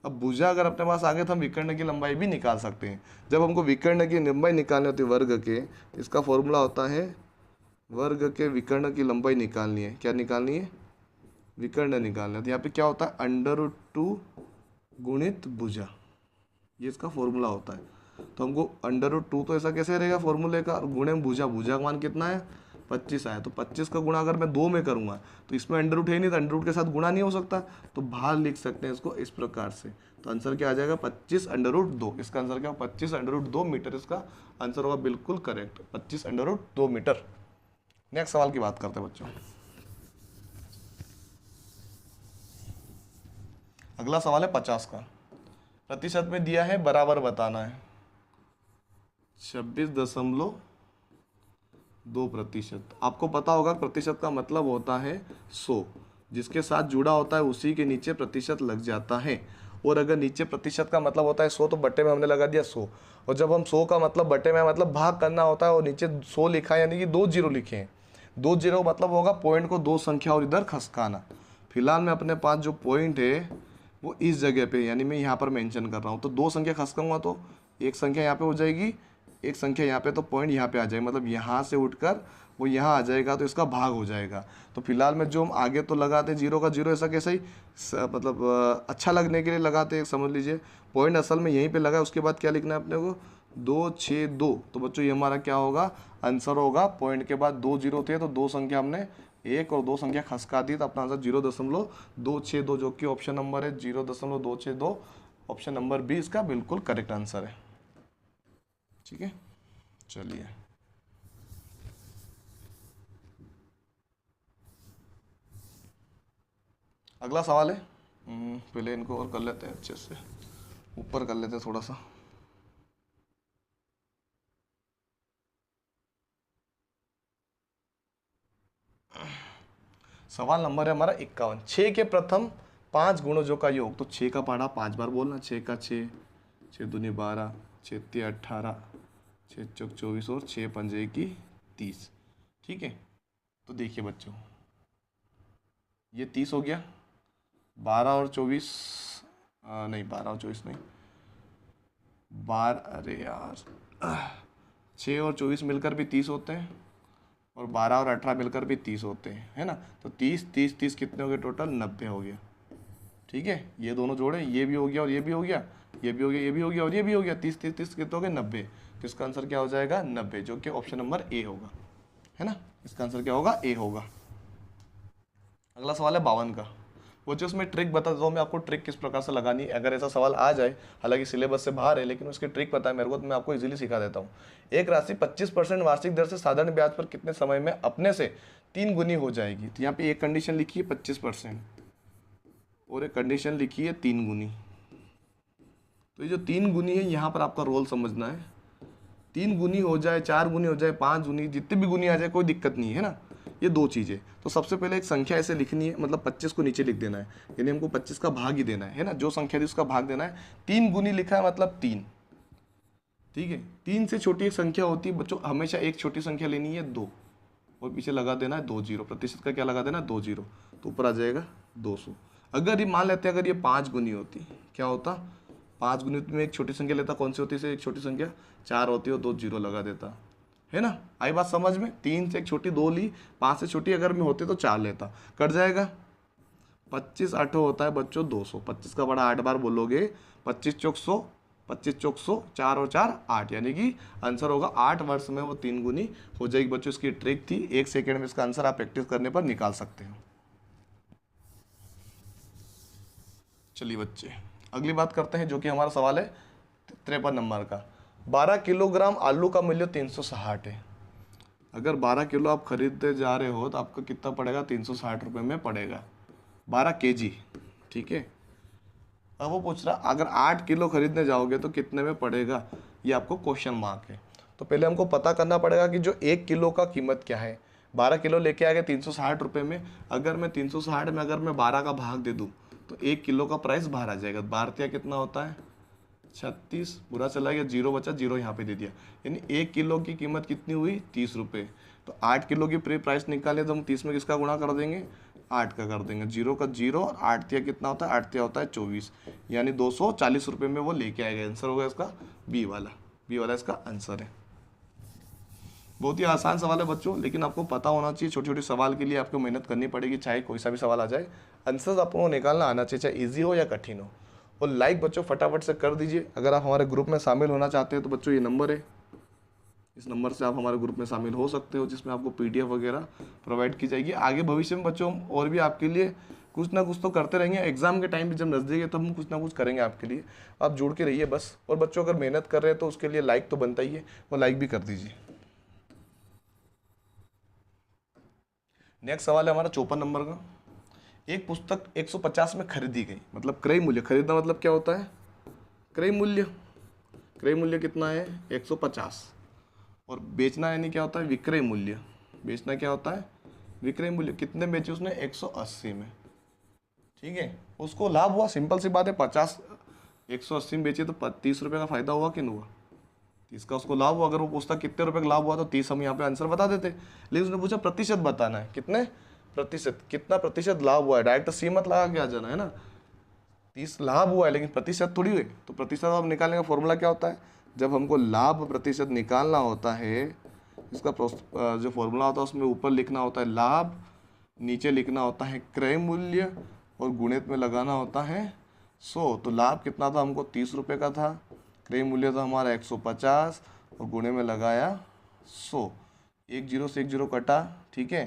अब भुजा अगर अपने पास आ गया तो हम विकर्ण की लंबाई भी निकाल सकते हैं। जब हमको विकर्ण की लंबाई निकालनी होती है वर्ग के, इसका फॉर्मूला होता है वर्ग के विकर्ण की लंबाई निकालनी है। क्या निकालनी है? विकर्ण निकालना है। तो यहाँ पे क्या होता है? √2 गुणित भुजा, ये इसका फॉर्मूला होता है। तो हमको √2 तो ऐसा कैसे रहेगा फॉर्मूले का, गुणे भुजा, भुजा का मान कितना है? 25 आया। तो 25 का गुणा अगर मैं 2 में करूँगा तो इसमें अंडर है नहीं, तो अंडर के साथ गुणा नहीं हो सकता, तो बाहर लिख सकते हैं इसको इस प्रकार से। तो आंसर क्या आ जाएगा? 25√2। इसका आंसर क्या होगा? 25√2 मीटर इसका आंसर होगा, बिल्कुल करेक्ट, 25√2 मीटर। नेक्स्ट सवाल की बात करते हैं बच्चों। अगला सवाल है 50 का। प्रतिशत में दिया है, बराबर बताना है। 26.2%। आपको पता होगा प्रतिशत का मतलब होता है 100, जिसके साथ जुड़ा होता है उसी के नीचे प्रतिशत लग जाता है। और अगर नीचे प्रतिशत का मतलब होता है 100 तो बट्टे में हमने लगा दिया 100। और जब हम 100 का मतलब बट्टे में मतलब भाग करना होता है और नीचे 100 लिखा है, यानी कि 2 जीरो लिखे हैं। 2 जीरो मतलब होगा पॉइंट को 2 संख्या और इधर खसकाना। फिलहाल में अपने पास जो पॉइंट है वो इस जगह पे, यानी मैं यहाँ पर मेंशन कर रहा हूँ। तो 2 संख्या खसकाऊंगा तो एक संख्या यहाँ पे हो जाएगी, एक संख्या यहाँ पे, तो पॉइंट यहाँ पे आ जाएगा, मतलब यहाँ से उठकर वो यहाँ आ जाएगा, तो इसका भाग हो जाएगा। तो फिलहाल में जो हम आगे तो लगाते हैं 0 का 0, ऐसा कैसे ही मतलब अच्छा लगने के लिए लगाते हैं, समझ लीजिए। पॉइंट असल में यहीं पे लगा है। उसके बाद क्या लिखना है अपने को? 262। तो बच्चों ये हमारा क्या होगा? आंसर होगा। पॉइंट के बाद 2 जीरो थे तो 2 संख्या हमने 1 और 2 संख्या खसका दी, तो अपना आंसर 0.262, जो कि ऑप्शन नंबर है 0.262। ऑप्शन नंबर बी इसका बिल्कुल करेक्ट आंसर है। ठीक है, चलिए अगला सवाल है। पहले इनको और कर लेते हैं, अच्छे से ऊपर कर लेते हैं थोड़ा सा। सवाल नंबर है हमारा 51। 6 के प्रथम 5 गुणजों का योग। तो 6 का पढ़ा 5 बार बोलना। 6 का 6, 6 दूनी 12, 6 तिया 18, 6 चौक 24 और 6 पंजे की 30। ठीक है, तो देखिए बच्चों, ये 30 हो गया। 12 और 24 नहीं, 12 और 24 नहीं, 12, अरे यार 6 और 24 मिलकर भी 30 होते हैं, और 12 और 18 मिलकर भी 30 होते हैं, है ना। तो 30 30 30 कितने हो गए टोटल? 90 हो गया। ठीक है, ये दोनों जोड़े, ये भी हो गया और ये भी हो गया, ये भी हो गया, ये भी हो गया और ये भी हो गया। 30 30 30 कितने हो गए? 90। तो इसका आंसर क्या हो जाएगा? 90, जो कि ऑप्शन नंबर ए होगा, है ना। इसका आंसर क्या होगा? ए होगा। अगला सवाल है 52 का। वो जो उसमें ट्रिक बता देता हूँ मैं आपको, ट्रिक किस प्रकार से लगानी है अगर ऐसा सवाल आ जाए। हालांकि सिलेबस से बाहर है, लेकिन उसकी ट्रिक पता है मेरे को, तो मैं आपको इजीली सिखा देता हूँ। एक राशि 25% वार्षिक दर से साधारण ब्याज पर कितने समय में अपने से 3 गुनी हो जाएगी? तो यहाँ पे एक कंडीशन लिखी है 25% और एक कंडीशन लिखी है 3 गुनी। तो ये जो 3 गुनी है, यहाँ पर आपका रोल समझना है। 3 गुनी हो जाए, 4 गुनी हो जाए, 5 गुनी, जितनी भी गुनी आ जाए कोई दिक्कत नहीं है ना। ये 2 चीज़ें। तो सबसे पहले एक संख्या ऐसे लिखनी है, मतलब 25 को नीचे लिख देना है, यानी हमको 25 का भाग ही देना है ना। जो संख्या थी उसका भाग देना है। 3 गुनी लिखा है मतलब 3। ठीक है, 3 से छोटी एक संख्या होती है बच्चों, हमेशा एक छोटी संख्या लेनी है 2, और पीछे लगा देना है 2 जीरो। प्रतिशत का क्या लगा देना है? 2 जीरो। तो ऊपर आ जाएगा 200। अगर ये मान लेते हैं अगर ये 5 गुनी होती, क्या होता? 5 गुनी में एक छोटी संख्या लेता, कौन सी होती है? एक छोटी संख्या 4 होती है और 2 जीरो लगा देता, है ना। आई बात समझ में? 3 से एक छोटी 2 ली, 5 से छोटी अगर मैं होती तो 4 लेता, कट जाएगा। 25 8 होता है बच्चों 200। 25 का बड़ा 8 बार बोलोगे, 25 चौक 100, 25 चौक 100, 4 और 4 8, यानी कि आंसर होगा 8 वर्ष में वो 3 गुनी हो जाएगी बच्चों। इसकी ट्रिक थी, 1 सेकेंड में इसका आंसर आप प्रैक्टिस करने पर निकाल सकते हो। चलिए बच्चे, अगली बात करते हैं, जो कि हमारा सवाल है 53 नंबर का। 12 किलोग्राम आलू का मूल्य 360 है। अगर 12 किलो आप खरीदते जा रहे हो तो आपका कितना पड़ेगा? 360 रुपये में पड़ेगा। 12 केजी, ठीक है। अब वो पूछ रहा अगर 8 किलो खरीदने जाओगे तो कितने में पड़ेगा? ये आपको क्वेश्चन मार्क है। तो पहले हमको पता करना पड़ेगा कि जो 1 किलो का कीमत क्या है। 12 किलो लेके आ गए 360 रुपये में। अगर मैं 360 में अगर मैं 12 का भाग दे दूँ तो 1 किलो का प्राइस बाहर आ जाएगा। 12 कितना होता है? 36। बुरा चला गया, 0 बचा, 0 यहाँ पे दे दिया, यानी 1 किलो की कीमत कितनी हुई? 30 रुपये। तो 8 किलो की प्राइस निकाले तो हम 30 में किसका गुणा कर देंगे? 8 का कर देंगे, 0 का 0 और 8 तिया कितना होता है, 8 तिया होता है 24, यानी 240 रुपये में वो लेके आएगा। आंसर होगा इसका बी वाला इसका आंसर है। बहुत ही आसान सवाल है बच्चों, लेकिन आपको पता होना चाहिए। छोटे छोटे सवाल के लिए आपको मेहनत करनी पड़ेगी, चाहे कोई सा भी सवाल आ जाए, आंसर्स आपको निकालना आना चाहिए, चाहे ईजी हो या कठिन हो। और लाइक बच्चों फटाफट से कर दीजिए। अगर आप हमारे ग्रुप में शामिल होना चाहते हैं तो बच्चों ये नंबर है, इस नंबर से आप हमारे ग्रुप में शामिल हो सकते हो, जिसमें आपको PDF वगैरह प्रोवाइड की जाएगी। आगे भविष्य में बच्चों हम और भी आपके लिए कुछ ना कुछ तो करते रहेंगे। एग्जाम के टाइम पे जब नज़दीक है तब हम कुछ ना कुछ करेंगे आपके लिए, आप जुड़ के रहिए बस। और बच्चों अगर मेहनत कर रहे हैं तो उसके लिए लाइक तो बनता ही है, वो लाइक भी कर दीजिए। नेक्स्ट सवाल है हमारा 54 नंबर का। एक पुस्तक 150 में खरीदी गई, मतलब क्रय मूल्य, खरीदना मतलब क्या होता है, क्रय मूल्य। क्रय मूल्य कितना है 150, और बेचना यानी क्या होता है विक्रय मूल्य। बेचना क्या होता है विक्रय मूल्य। कितने बेचे उसने 180 में, ठीक है। उसको लाभ हुआ, सिंपल सी बात है, 180 में बेचे तो 30 रुपये का फायदा हुआ कि नहीं हुआ, 30 का उसको लाभ हुआ। अगर वो पूछता कितने रुपए का लाभ हुआ तो 30 हम यहाँ पे आंसर बता देते, लेकिन उसने पूछा प्रतिशत बताना है, कितने प्रतिशत, कितना प्रतिशत लाभ हुआ है। डायरेक्ट सी मत लगा के आ जाना है ना, 30 लाभ हुआ है लेकिन प्रतिशत थोड़ी हुए। तो प्रतिशत आप निकालने का फॉर्मूला क्या होता है, जब हमको लाभ प्रतिशत निकालना होता है, इसका जो फॉर्मूला होता है उसमें ऊपर लिखना होता है लाभ, नीचे लिखना होता है क्रय मूल्य, और गुणित में लगाना होता है 100। तो लाभ कितना था हमको 30 रुपये का था, क्रय मूल्य था हमारा 150, और गुणे में लगाया 100। 1 0 से 1 0 कटा, ठीक है,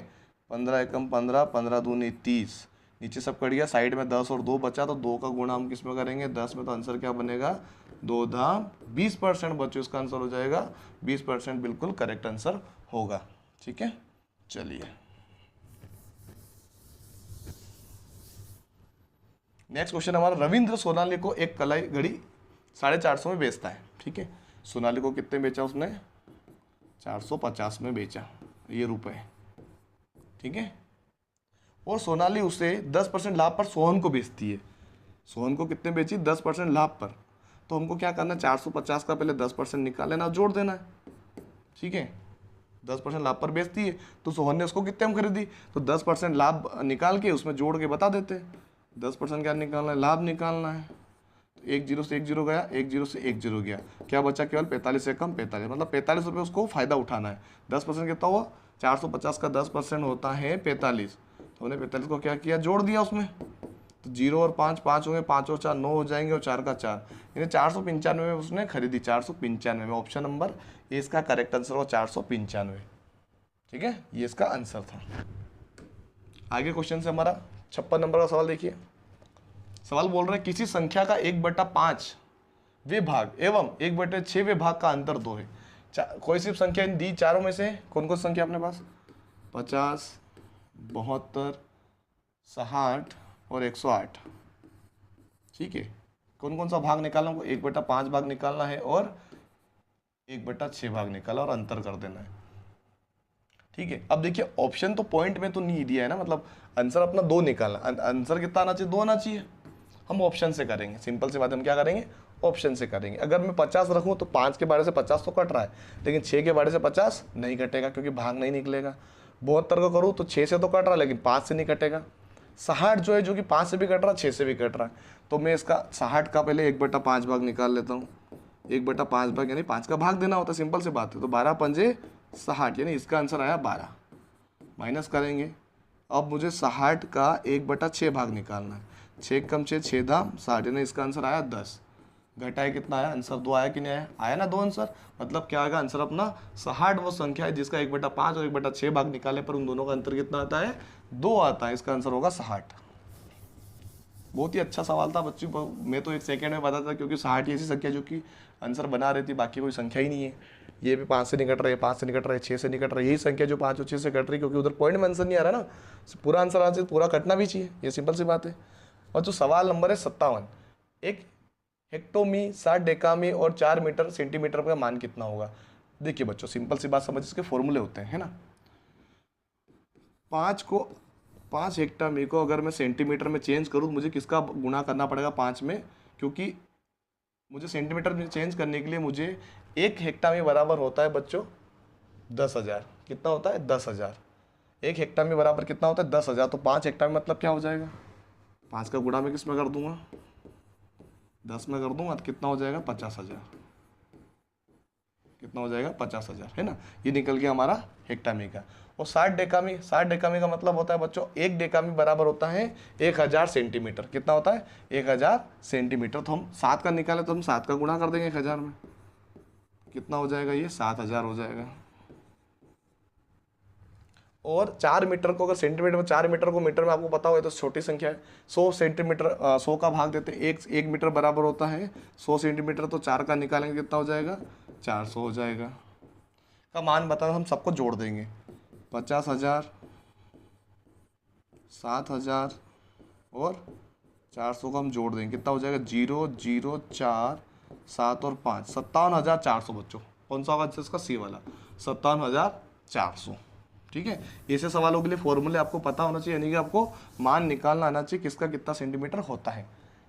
15 एकम 15, 15 दूनी 30, नीचे सब कट गया, साइड में 10 और 2 बचा, तो 2 का गुणा हम किस में करेंगे 10 में, तो आंसर क्या बनेगा 2 धाम 20%। बच्चों इसका आंसर हो जाएगा 20%, बिल्कुल करेक्ट आंसर होगा, ठीक है। चलिए नेक्स्ट क्वेश्चन हमारा, रविंद्र सोनाली को एक कलाई घड़ी 450 में बेचता है, ठीक है। सोनाली को कितने बेचा उसने 450 में बेचा, ये रुपए, ठीक है। और सोनाली उसे 10% लाभ पर सोहन को बेचती है। सोहन को कितने बेची 10% लाभ पर। तो हमको क्या करना है 450 का पहले 10% निकाल लेना, जोड़ देना है, ठीक है। 10% लाभ पर बेचती है तो सोहन ने उसको कितने में खरीदी, तो 10% लाभ निकाल के उसमें जोड़ के बता देते। 10% क्या निकालना है, लाभ निकालना है। 1 0 से 1 0 गया, 1 0 से 1 0 गया, क्या बचा केवल 45 से कम 45, मतलब 45 रुपये उसको फायदा उठाना है। 10% कितना हुआ 450 का 10% होता है 45, तो हमने 45 को क्या किया जोड़ दिया उसमें, तो 0 और 5 5 होंगे, 5 और 4 9 हो जाएंगे, और 4 का 4, यानी 495 में उसने खरीदी, 495 में। ऑप्शन नंबर ए इसका करेक्ट आंसर हो 495, ठीक है, ये इसका आंसर था। आगे क्वेश्चन से हमारा 56 नंबर का सवाल देखिए। सवाल बोल रहा है किसी संख्या का 1/5 वे भाग एवं 1/6 वे भाग का अंतर 2 है। कोई सी संख्या दी चारों में से, कौन कौन संख्या अपने पास 50, 72, 60 और 108, ठीक है। कौन कौन सा भाग निकालना है, 1/5 भाग निकालना है और 1/6 भाग निकाला और अंतर कर देना है, ठीक है। अब देखिए ऑप्शन तो पॉइंट में तो नहीं दिया है ना, मतलब आंसर अपना 2 निकालना, आंसर कितना आना चाहिए 2 आना चाहिए। हम ऑप्शन से करेंगे, सिंपल सी बात है, हम क्या करेंगे ऑप्शन से करेंगे। अगर मैं 50 रखूँ तो 5 के बारे से 50 तो कट रहा है, लेकिन 6 के बारे से 50 नहीं कटेगा क्योंकि भाग नहीं निकलेगा। 72 को करूँ तो 6 से तो कट रहा है लेकिन 5 से नहीं कटेगा। 60 जो है जो कि 5 से भी कट रहा है 6 से भी कट रहा है, तो मैं इसका 60 का पहले 1/5 भाग निकाल लेता हूँ। 1/5 भाग यानी 5 का भाग देना होता है, सिंपल सी बात है। तो 12 पंजे 60, यानी इसका आंसर आया 12। माइनस करेंगे, अब मुझे 60 का 1/6 भाग निकालना है। 6 कम 6 6 दाम 60, यानी इसका आंसर आया 10। घटाए कितना आया, आंसर 2 आया कि नहीं आया, आया ना 2 आंसर। मतलब क्या आएगा आंसर अपना 60 वो संख्या है जिसका 1/5 और 1/6 भाग निकाले पर उन दोनों का अंतर कितना आता है 2 आता है, इसका आंसर होगा 60। बहुत ही अच्छा सवाल था बच्चों, मैं तो 1 सेकेंड में बता था क्योंकि 60 ऐसी संख्या जो कि आंसर बना रही थी, बाकी कोई संख्या ही नहीं है। ये भी 5 से निकट रहे, 5 से निकट रहे, 6 से निकट रहे, यही संख्या जो 5 और 6 से कट रही, क्योंकि उधर पॉइंट में आंसर नहीं आ रहा ना, पूरा आंसर आना चाहिए, पूरा कटना भी चाहिए, ये सिंपल सी बात है। और जो सवाल नंबर है 57, एक हेक्टोमी 60 डेकामी और 4 मीटर सेंटीमीटर का मान कितना होगा। देखिए बच्चों सिंपल सी बात समझ, इसके फॉर्मूले होते हैं, है ना। 5 हेक्टामी को अगर मैं सेंटीमीटर में चेंज करूँ, मुझे किसका गुणा करना पड़ेगा 5 में, क्योंकि मुझे सेंटीमीटर में चेंज करने के लिए मुझे 1 हेक्टामी बराबर होता है बच्चों 10,000। कितना होता है 10,000। 1 हेक्टामी बराबर कितना होता है 10,000, तो 5 हेक्टामी मतलब क्या हो जाएगा, 5 का गुणा में किस में कर दूंगा, 10 में कर दूंगा, तो कितना हो जाएगा 50,000, कितना हो जाएगा 50,000, है ना। ये निकल गया हमारा हेक्टामी का। और 60 डेकामी का मतलब होता है बच्चों, 1 डेकामी बराबर होता है 1000 सेंटीमीटर। कितना होता है 1000 सेंटीमीटर। तो हम 7 का निकाले तो हम 7 का गुणा कर देंगे 1000 में, कितना हो जाएगा ये 7000 हो जाएगा। और 4 मीटर को अगर सेंटीमीटर में, 4 मीटर को मीटर में आपको पता हो तो छोटी संख्या है। 100 सेंटीमीटर 100 का भाग देते हैं, 1 मीटर बराबर होता है 100 सेंटीमीटर, तो 4 का निकालेंगे कितना हो जाएगा 400 हो जाएगा। का मान बता, हम सबको जोड़ देंगे, 50,000, 7,000 और 400 को हम जोड़ देंगे, कितना हो जाएगा 0 0 4 7 और 5 57,400 बच्चों। कौन सा होगा इसका सी वाला, 57,400। ठीक है, ऐसे सवालों के लिए फॉर्मूले आपको पता होना चाहिए, यानी कि आपको मान निकालना आना चाहिए किसका कितना सेंटीमीटर होता है।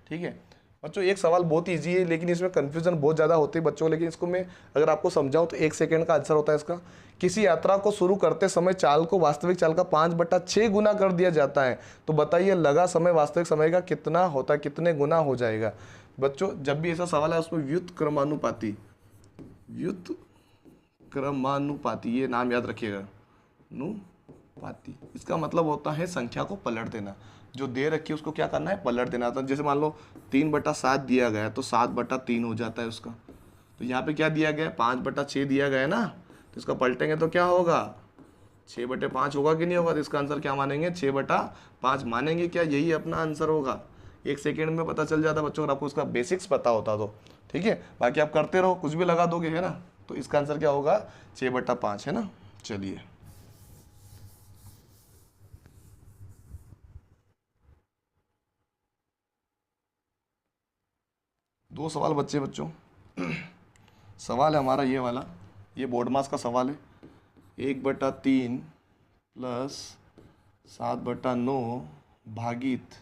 ठीक है बच्चों, एक सवाल बहुत इजी है लेकिन इसमें कंफ्यूजन बहुत ज़्यादा होती है बच्चों, लेकिन इसको मैं अगर आपको समझाऊं तो 1 सेकंड का आंसर होता है इसका। किसी यात्रा को शुरू करते समय चाल को वास्तविक चाल का 5/6 गुना कर दिया जाता है, तो बताइए लगा समय वास्तविक समय का कितना होता है, कितने गुना हो जाएगा। बच्चों जब भी ऐसा सवाल है उसमें व्युत्क्रमानुपाती, व्युत्क्रमानुपाती ये नाम याद रखिएगा, अनुपाती, इसका मतलब होता है संख्या को पलट देना। जो दे रखी है उसको क्या करना है, पलट देना। तो जैसे मान लो 3/7 दिया गया है तो 7/3 हो जाता है उसका। तो यहाँ पे क्या दिया गया है 5/6 दिया गया है ना, तो इसका पलटेंगे तो क्या होगा 6/5 होगा कि नहीं होगा। तो इसका आंसर क्या मानेंगे 6/5 मानेंगे। क्या यही अपना आंसर होगा। 1 सेकेंड में पता चल जाता बच्चों, अगर आपको इसका बेसिक्स पता होता तो। ठीक है, बाकी आप करते रहो, कुछ भी लगा दोगे, है ना। तो इसका आंसर क्या होगा 6/5, है ना। चलिए दो सवाल बच्चे बच्चों। सवाल है हमारा ये वाला, ये बोर्ड मास का सवाल है। 1/3 प्लस 7/9 भागित,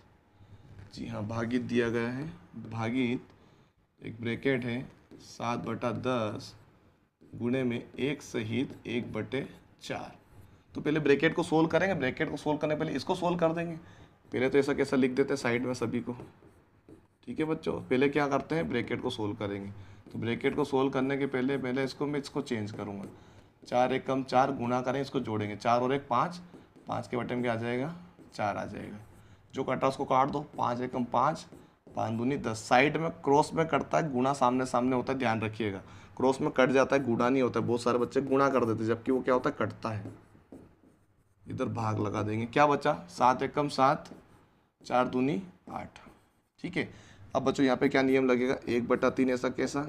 जी हाँ भागित दिया गया है, भागित एक ब्रैकेट है 7/10 गुणे में 1 सहित 1/4। तो पहले ब्रैकेट को सोल्व करेंगे, ब्रैकेट को सोल्व करने पहले इसको सोल्व कर देंगे। पहले तो ऐसा कैसा लिख देते हैं साइड में सभी को। ठीक है बच्चों, पहले क्या करते हैं ब्रैकेट को सोल्व करेंगे। तो ब्रैकेट को सोल्व करने के पहले इसको चेंज करूँगा। 4 एकम 4 गुणा करें, इसको जोड़ेंगे 4 और 1 5, 5 के बटे में क्या आ जाएगा 4 आ जाएगा। जो कटा उसको काट दो, 5 एकम 5, 5 दूनी 10। साइड में क्रॉस में कटता है, गुणा सामने सामने होता है, ध्यान रखिएगा। क्रॉस में कट जाता है, गुणा नहीं होता है। बहुत सारे बच्चे गुणा कर देते हैं जबकि वो क्या होता है कटता है। इधर भाग लगा देंगे, क्या बचा 7 एकम 7, 4 दूनी 8। ठीक है, अब बच्चों यहाँ पे क्या नियम लगेगा 1/3 ऐसा कैसा,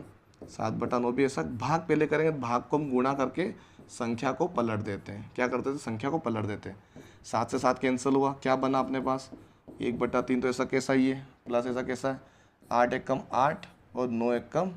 7/9 भी ऐसा। भाग पहले करेंगे, भाग को हम गुणा करके संख्या को पलट देते हैं। क्या करते थे संख्या को पलट देते हैं। 7 से 7 कैंसिल हुआ, क्या बना अपने पास 1/3, तो ऐसा कैसा ही है, प्लस ऐसा कैसा है 8 एकम 8 और 9 एकम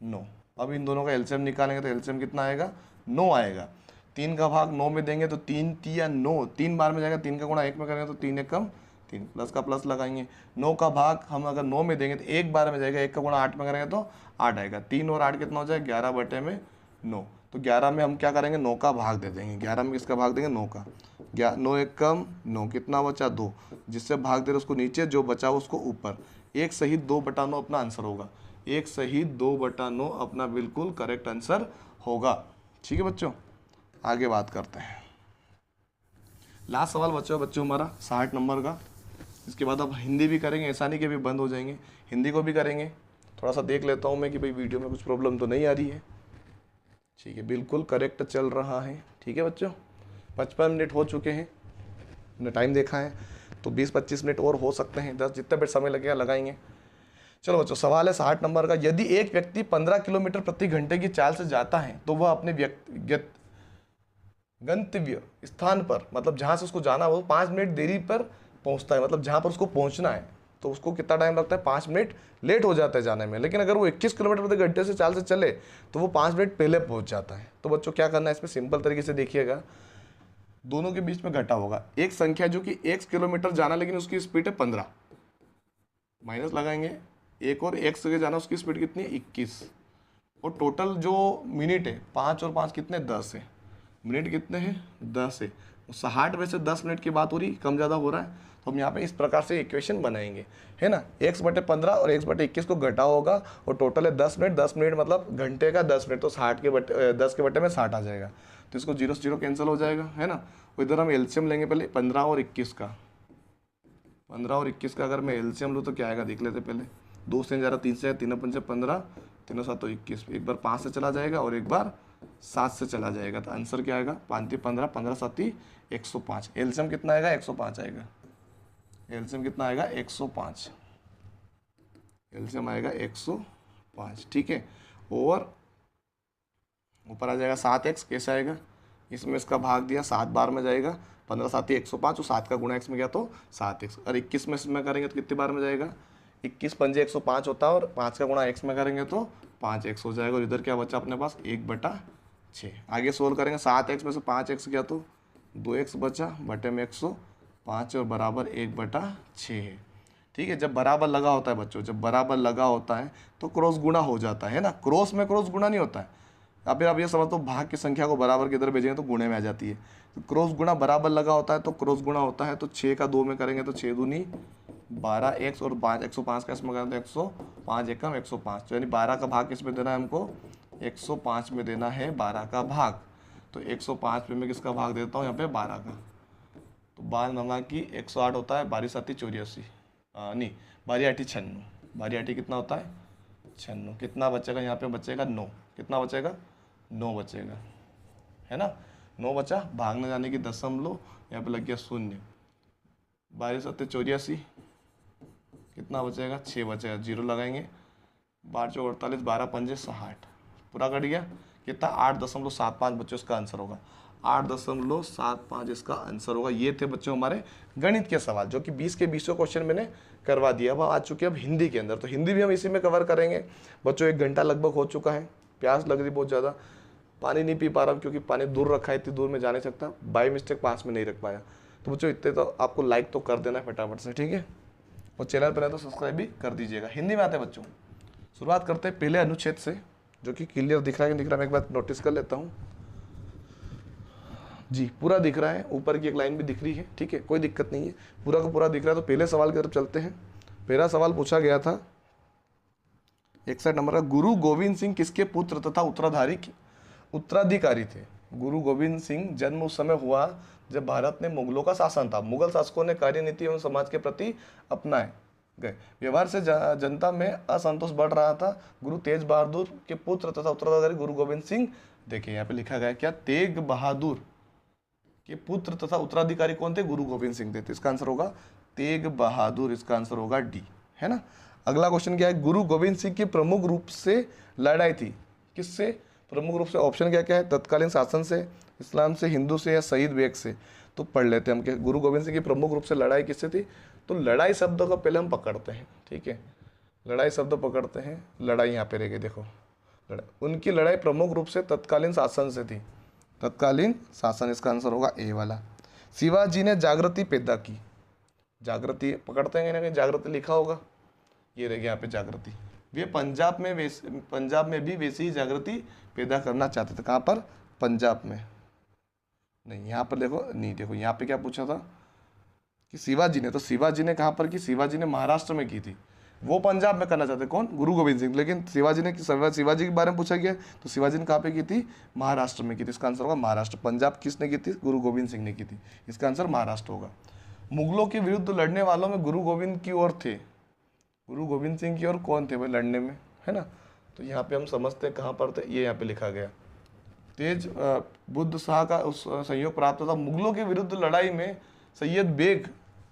9। अब इन दोनों का एलसीएम निकालेंगे तो एलसीएम कितना आएगा 9 आएगा। 3 का भाग 9 में देंगे तो 3 3 9, 3 बार में जाएगा। 3 का गुणा 1 में करेंगे तो 3 एकम 3, प्लस का प्लस लगाएंगे। 9 का भाग हम अगर 9 में देंगे तो 1 बार में जाएगा। 1 का गुणा 8 में करेंगे तो 8 आएगा। 3 और 8 कितना हो जाएगा 11/9। तो 11 में हम क्या करेंगे 9 का भाग दे देंगे। 11 में किसका भाग देंगे 9 का। 9 एकम 9, कितना बचा 2। जिससे भाग दे रहे उसको नीचे, जो बचा उसको ऊपर। 1 सहित 2/9 अपना आंसर होगा। 1 सहित 2/9 अपना बिल्कुल करेक्ट आंसर होगा। ठीक है बच्चों, आगे बात करते हैं। लास्ट सवाल बच्चों हमारा 60 नंबर का। इसके बाद अब हिंदी भी करेंगे, ऐसा नहीं कि अभी बंद हो जाएंगे, हिंदी को भी करेंगे। थोड़ा सा देख लेता हूँ मैं कि भाई वीडियो में कुछ प्रॉब्लम तो नहीं आ रही है। ठीक है, बिल्कुल करेक्ट चल रहा है। ठीक है बच्चों, 55 मिनट हो चुके हैं, हमने टाइम देखा है, तो 20-25 मिनट और हो सकते हैं। 10 जितना भी समय लगेगा लगाएंगे। चलो बच्चों, सवाल है 60 नंबर का। यदि एक व्यक्ति 15 किलोमीटर प्रति घंटे की चाल से जाता है तो वह अपने गंतव्य स्थान पर, मतलब जहाँ से उसको जाना हो, 5 मिनट देरी पर पहुँचता है। मतलब जहाँ पर उसको पहुँचना है तो उसको कितना टाइम लगता है 5 मिनट लेट हो जाता है जाने में। लेकिन अगर वो 21 किलोमीटर प्रति घंटे से चाल से चले तो वो 5 मिनट पहले पहुँच जाता है। तो बच्चों क्या करना है इसमें, सिंपल तरीके से देखिएगा। दोनों के बीच में घटा होगा। एक संख्या जो कि 1 किलोमीटर जाना लेकिन उसकी स्पीड है 15, माइनस लगाएंगे। एक और x से जाना, उसकी स्पीड कितनी है 21। और टोटल जो मिनट है 5 और 5 कितने 10 है। मिनट कितने हैं 10 है। 60 में से 10 मिनट की बात हो रही, कम ज़्यादा हो रहा है, तो हम यहाँ पे इस प्रकार से इक्वेशन बनाएंगे, है ना। x/15 और x/21 को घटा होगा और टोटल है 10 मिनट। 10 मिनट मतलब घंटे का 10 मिनट, तो 10 के बटे में 60 आ जाएगा, तो इसको 0 से 0 कैंसिल हो जाएगा, है ना। इधर हम एलसीएम लेंगे पहले 15 और 21 का। 15 और 21 का अगर मैं एलसीएम लूँ तो क्या आएगा देख लेते पहले। 2 से 3 3 से 3 5 15, 3 7 21, एक बार 5 से चला जाएगा और एक बार 7 से चला जाएगा, तो आंसर क्या आएगा 5 15, 15 7 105। एलसीएम कितना आएगा 105 आएगा। एलसीएम कितना आएगा 105। एलसीएम आएगा 105, ठीक है। और ऊपर आ जाएगा 7x, कैसे आएगा, इसमें इसका भाग दिया 7 बार में जाएगा, 15 7 105 और 7 का गुणा x में गया तो 7x, और 21 में इसमें करेंगे तो कितने बार में जाएगा, 21 पंजे 105 होता है और 5 का गुणा x में करेंगे तो 5x हो जाएगा। और इधर क्या बचा अपने पास 1/6। आगे सोल्व करेंगे 7x में से 5x गया तो 2x बचा, बटे में 105 और बराबर 1/6 है, ठीक है। जब बराबर लगा होता है बच्चों, जब बराबर लगा होता है तो क्रॉस गुणा हो जाता है ना, क्रॉस में क्रॉस गुणा नहीं होता है। अब आप ये समझ तो भाग की संख्या को बराबर की इधर भेजेंगे तो गुणे में आ जाती है, तो क्रॉस गुणा बराबर लगा होता है तो क्रॉस गुणा होता है, तो 6 का 2 में करेंगे तो 6 दूनी 12x और 5 105 का इसमें करें तो 105 एकम 105, तो यानी 12 का भाग किस में देना है हमको 105 में देना है 12 का भाग, तो 105 में मैं किसका भाग देता हूँ यहाँ पे 12 का, तो 12 नमा की 108 होता है, 12 7 84, नहीं 12 8 96, 12 8 कितना होता है 96, कितना बचेगा यहाँ पे बचेगा 9, कितना बचेगा 9 बचेगा, है ना। 9 बचा, भागने जाने की दशमलव यहाँ पे लग गया 0, 12 7 84, कितना बचेगा 6 बचेगा, 0 लगाएंगे, 12 4 48, 12 5 60, पूरा कट गया, कितना 8.75 बच्चों इसका आंसर होगा, 8.75 इसका आंसर होगा। ये थे बच्चों हमारे गणित के सवाल, जो कि 20 के 20 क्वेश्चन मैंने करवा दिया। अब आ चुके हैं अब हिंदी के अंदर, तो हिंदी भी हम इसी में कवर करेंगे बच्चों। 1 घंटा लगभग हो चुका है, प्यास लग रही बहुत ज़्यादा, पानी नहीं पी पा रहा हूँ क्योंकि पानी दूर रखा है, इतनी दूर में जा नहीं सकता, बाई मिस्टेक पास में नहीं रख पाया। तो बच्चों इतने तो आपको लाइक तो कर देना है फटाफट से, ठीक है, और चैनल पर है तो सब्सक्राइब भी कर दीजिएगा। हिंदी में आते हैं बच्चों, शुरुआत करते हैं पहले अनुच्छेद से, जो कि क्लियर दिख रहा है कि दिख रहा है, मैं एक बार नोटिस कर लेता हूँ जी, पूरा दिख रहा है, ऊपर की एक लाइन भी दिख रही है, ठीक है, कोई दिक्कत नहीं है, पूरा का पूरा दिख रहा है। तो पहले सवाल की तरफ चलते हैं। पहला सवाल पूछा गया था 61 नंबर का, गुरु गोविंद सिंह किसके पुत्र तथा उत्तराधिकारी थे। गुरु गोविंद सिंह जन्म उस समय हुआ जब भारत में मुगलों का शासन था, मुगल शासकों ने कार्यनीति एवं समाज के प्रति अपनाए गए व्यवहार से जनता में असंतोष बढ़ रहा था। गुरु तेज बहादुर के पुत्र तथा उत्तराधिकारी गुरु गोविंद सिंह, देखिए यहाँ पे लिखा गया क्या, तेग बहादुर के पुत्र तथा उत्तराधिकारी कौन थे, गुरु गोविंद सिंह थे, तो इसका आंसर होगा तेग बहादुर, इसका आंसर होगा डी, है ना। अगला क्वेश्चन क्या है, गुरु गोविंद सिंह की प्रमुख रूप से लड़ाई थी, किससे प्रमुख रूप से, ऑप्शन क्या क्या है, तत्कालीन शासन से, इस्लाम से, हिंदू से या शहीद बेग से। तो पढ़ लेते हैं हम, क्या गुरु गोविंद सिंह की प्रमुख रूप से लड़ाई किससे थी। तो लड़ाई शब्द को पहले हम पकड़ते हैं, ठीक है, लड़ाई शब्द पकड़ते हैं, लड़ाई यहाँ पे रहेगी, देखो उनकी लड़ाई प्रमुख रूप से तत्कालीन शासन से थी, तत्कालीन शासन, इसका आंसर होगा ए वाला। शिवाजी ने जागृति पैदा की, जागृति पकड़ते हैं ना, कहीं जागृति लिखा होगा, ये रहेगी यहाँ पे जागृति। वे पंजाब में भी वैसी ही जागृति पैदा करना चाहते थे, कहाँ पर, पंजाब में नहीं, यहाँ पर देखो नहीं, देखो यहाँ पे क्या पूछा था कि शिवाजी ने, तो शिवाजी ने कहाँ पर की, शिवाजी ने महाराष्ट्र में की थी, वो पंजाब में करना चाहते कौन, गुरु गोविंद सिंह, लेकिन शिवाजी के बारे में पूछा गया तो शिवाजी ने कहाँ पे की थी, महाराष्ट्र में की थी, इसका आंसर होगा महाराष्ट्र। पंजाब किसने की थी, गुरु गोविंद सिंह ने की थी, इसका आंसर महाराष्ट्र होगा। मुगलों के विरुद्ध लड़ने वालों में गुरु गोविंद की ओर थे, गुरु गोविंद सिंह की ओर कौन थे भाई लड़ने में, है ना। तो यहाँ पे हम समझते हैं कहाँ पर थे, ये यहाँ पे लिखा गया, तेज बुद्ध शाह का उस सहयोग प्राप्त था। मुगलों के विरुद्ध लड़ाई में सैयद बेग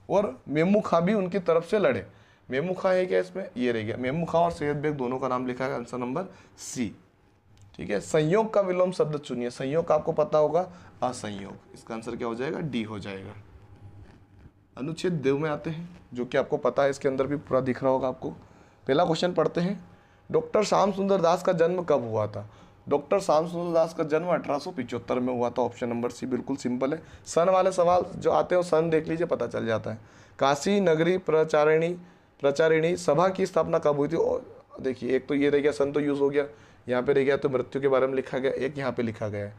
और मेमू खां भी उनकी तरफ से लड़े। मेमू खां है क्या इसमें, ये रह गया, मेमू खां और सैयद बेग दोनों का नाम लिखा है, आंसर नंबर सी, ठीक है। संयोग का विलोम शब्द चुनिए, संयोग का आपको पता होगा असंयोग, इसका आंसर क्या हो जाएगा, डी हो जाएगा। अनुच्छेद 2 में आते हैं, जो कि आपको पता है, इसके अंदर भी पूरा दिख रहा होगा आपको। पहला क्वेश्चन पढ़ते हैं, डॉक्टर श्याम सुंदर दास का जन्म कब हुआ था। डॉक्टर श्याम सुंदर दास का जन्म 1875 में हुआ था, ऑप्शन नंबर सी बिल्कुल सिंपल है। सन वाले सवाल जो आते हैं सन देख लीजिए, पता चल जाता है। काशी नगरी प्रचारिणी सभा की स्थापना कब हुई थी, देखिए एक तो ये रह गया, सन तो यूज हो गया, यहाँ पे रह गया तो मृत्यु के बारे में लिखा गया, एक यहाँ पे लिखा गया है।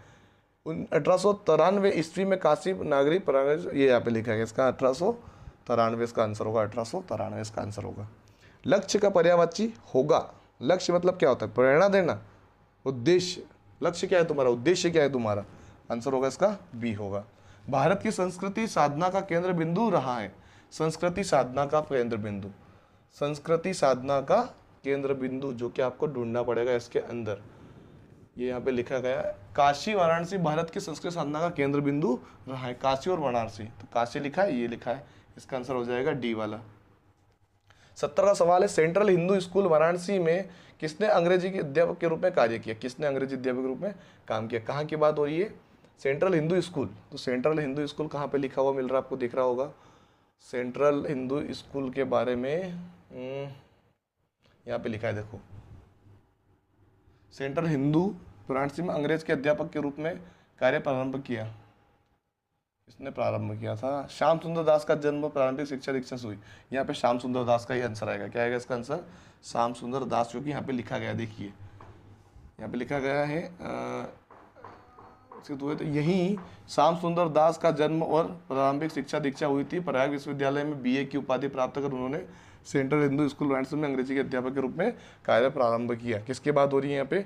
1893 ईस्वी में काशी नागरी प्रांगण, ये यहाँ पे लिखा है इसका 1893 इसका आंसर होगा, 1893 इसका आंसर होगा। लक्ष्य का पर्यायवाची होगा। लक्ष्य मतलब क्या होता है? प्रेरणा देना, उद्देश्य। लक्ष्य क्या है तुम्हारा, उद्देश्य क्या है तुम्हारा? आंसर होगा इसका बी होगा। भारत की संस्कृति साधना का केंद्र बिंदु रहा है। संस्कृति साधना का केंद्र बिंदु, संस्कृति साधना का केंद्र बिंदु जो कि आपको ढूंढना पड़ेगा इसके अंदर, ये यहाँ पे लिखा गया है। काशी वाराणसी भारत की संस्कृति साधना का केंद्र बिंदु रहा है। काशी और वाराणसी, तो काशी लिखा है, ये लिखा है, इसका आंसर हो जाएगा डी वाला। 70 का सवाल है, सेंट्रल हिंदू स्कूल वाराणसी में किसने अंग्रेजी के अध्यापक के रूप में कार्य किया? किसने अंग्रेजी अध्यापक के रूप में काम किया? कहाँ की बात हो रही है? Central Hindu school. तो सेंट्रल हिंदू स्कूल कहाँ पे लिखा हुआ मिल रहा है आपको, दिख रहा होगा। सेंट्रल हिंदू स्कूल के बारे में यहाँ पे लिखा है, देखो। सेंट्रल हिंदू वाराणसी में अंग्रेज के अध्यापक के रूप में कार्य प्रारंभ किया। इसने प्रारंभ किया था। श्याम सुंदर दास का जन्म, प्रारंभिक शिक्षा दीक्षा हुई। यहाँ पे श्याम सुंदर दास का ही आंसर आएगा। क्या आएगा इसका आंसर? श्याम सुंदर दास, जो कि यहाँ पे लिखा गया, देखिए यहाँ पे लिखा गया है। तो यही श्याम सुंदर दास का जन्म और प्रारंभिक शिक्षा दीक्षा हुई थी। प्रयाग विश्वविद्यालय में बीए की उपाधि प्राप्त कर उन्होंने सेंट्रल हिंदू स्कूल वाराणसी में अंग्रेजी के अध्यापक के रूप में कार्य प्रारंभ किया। किसकी बात हो रही है यहाँ पे?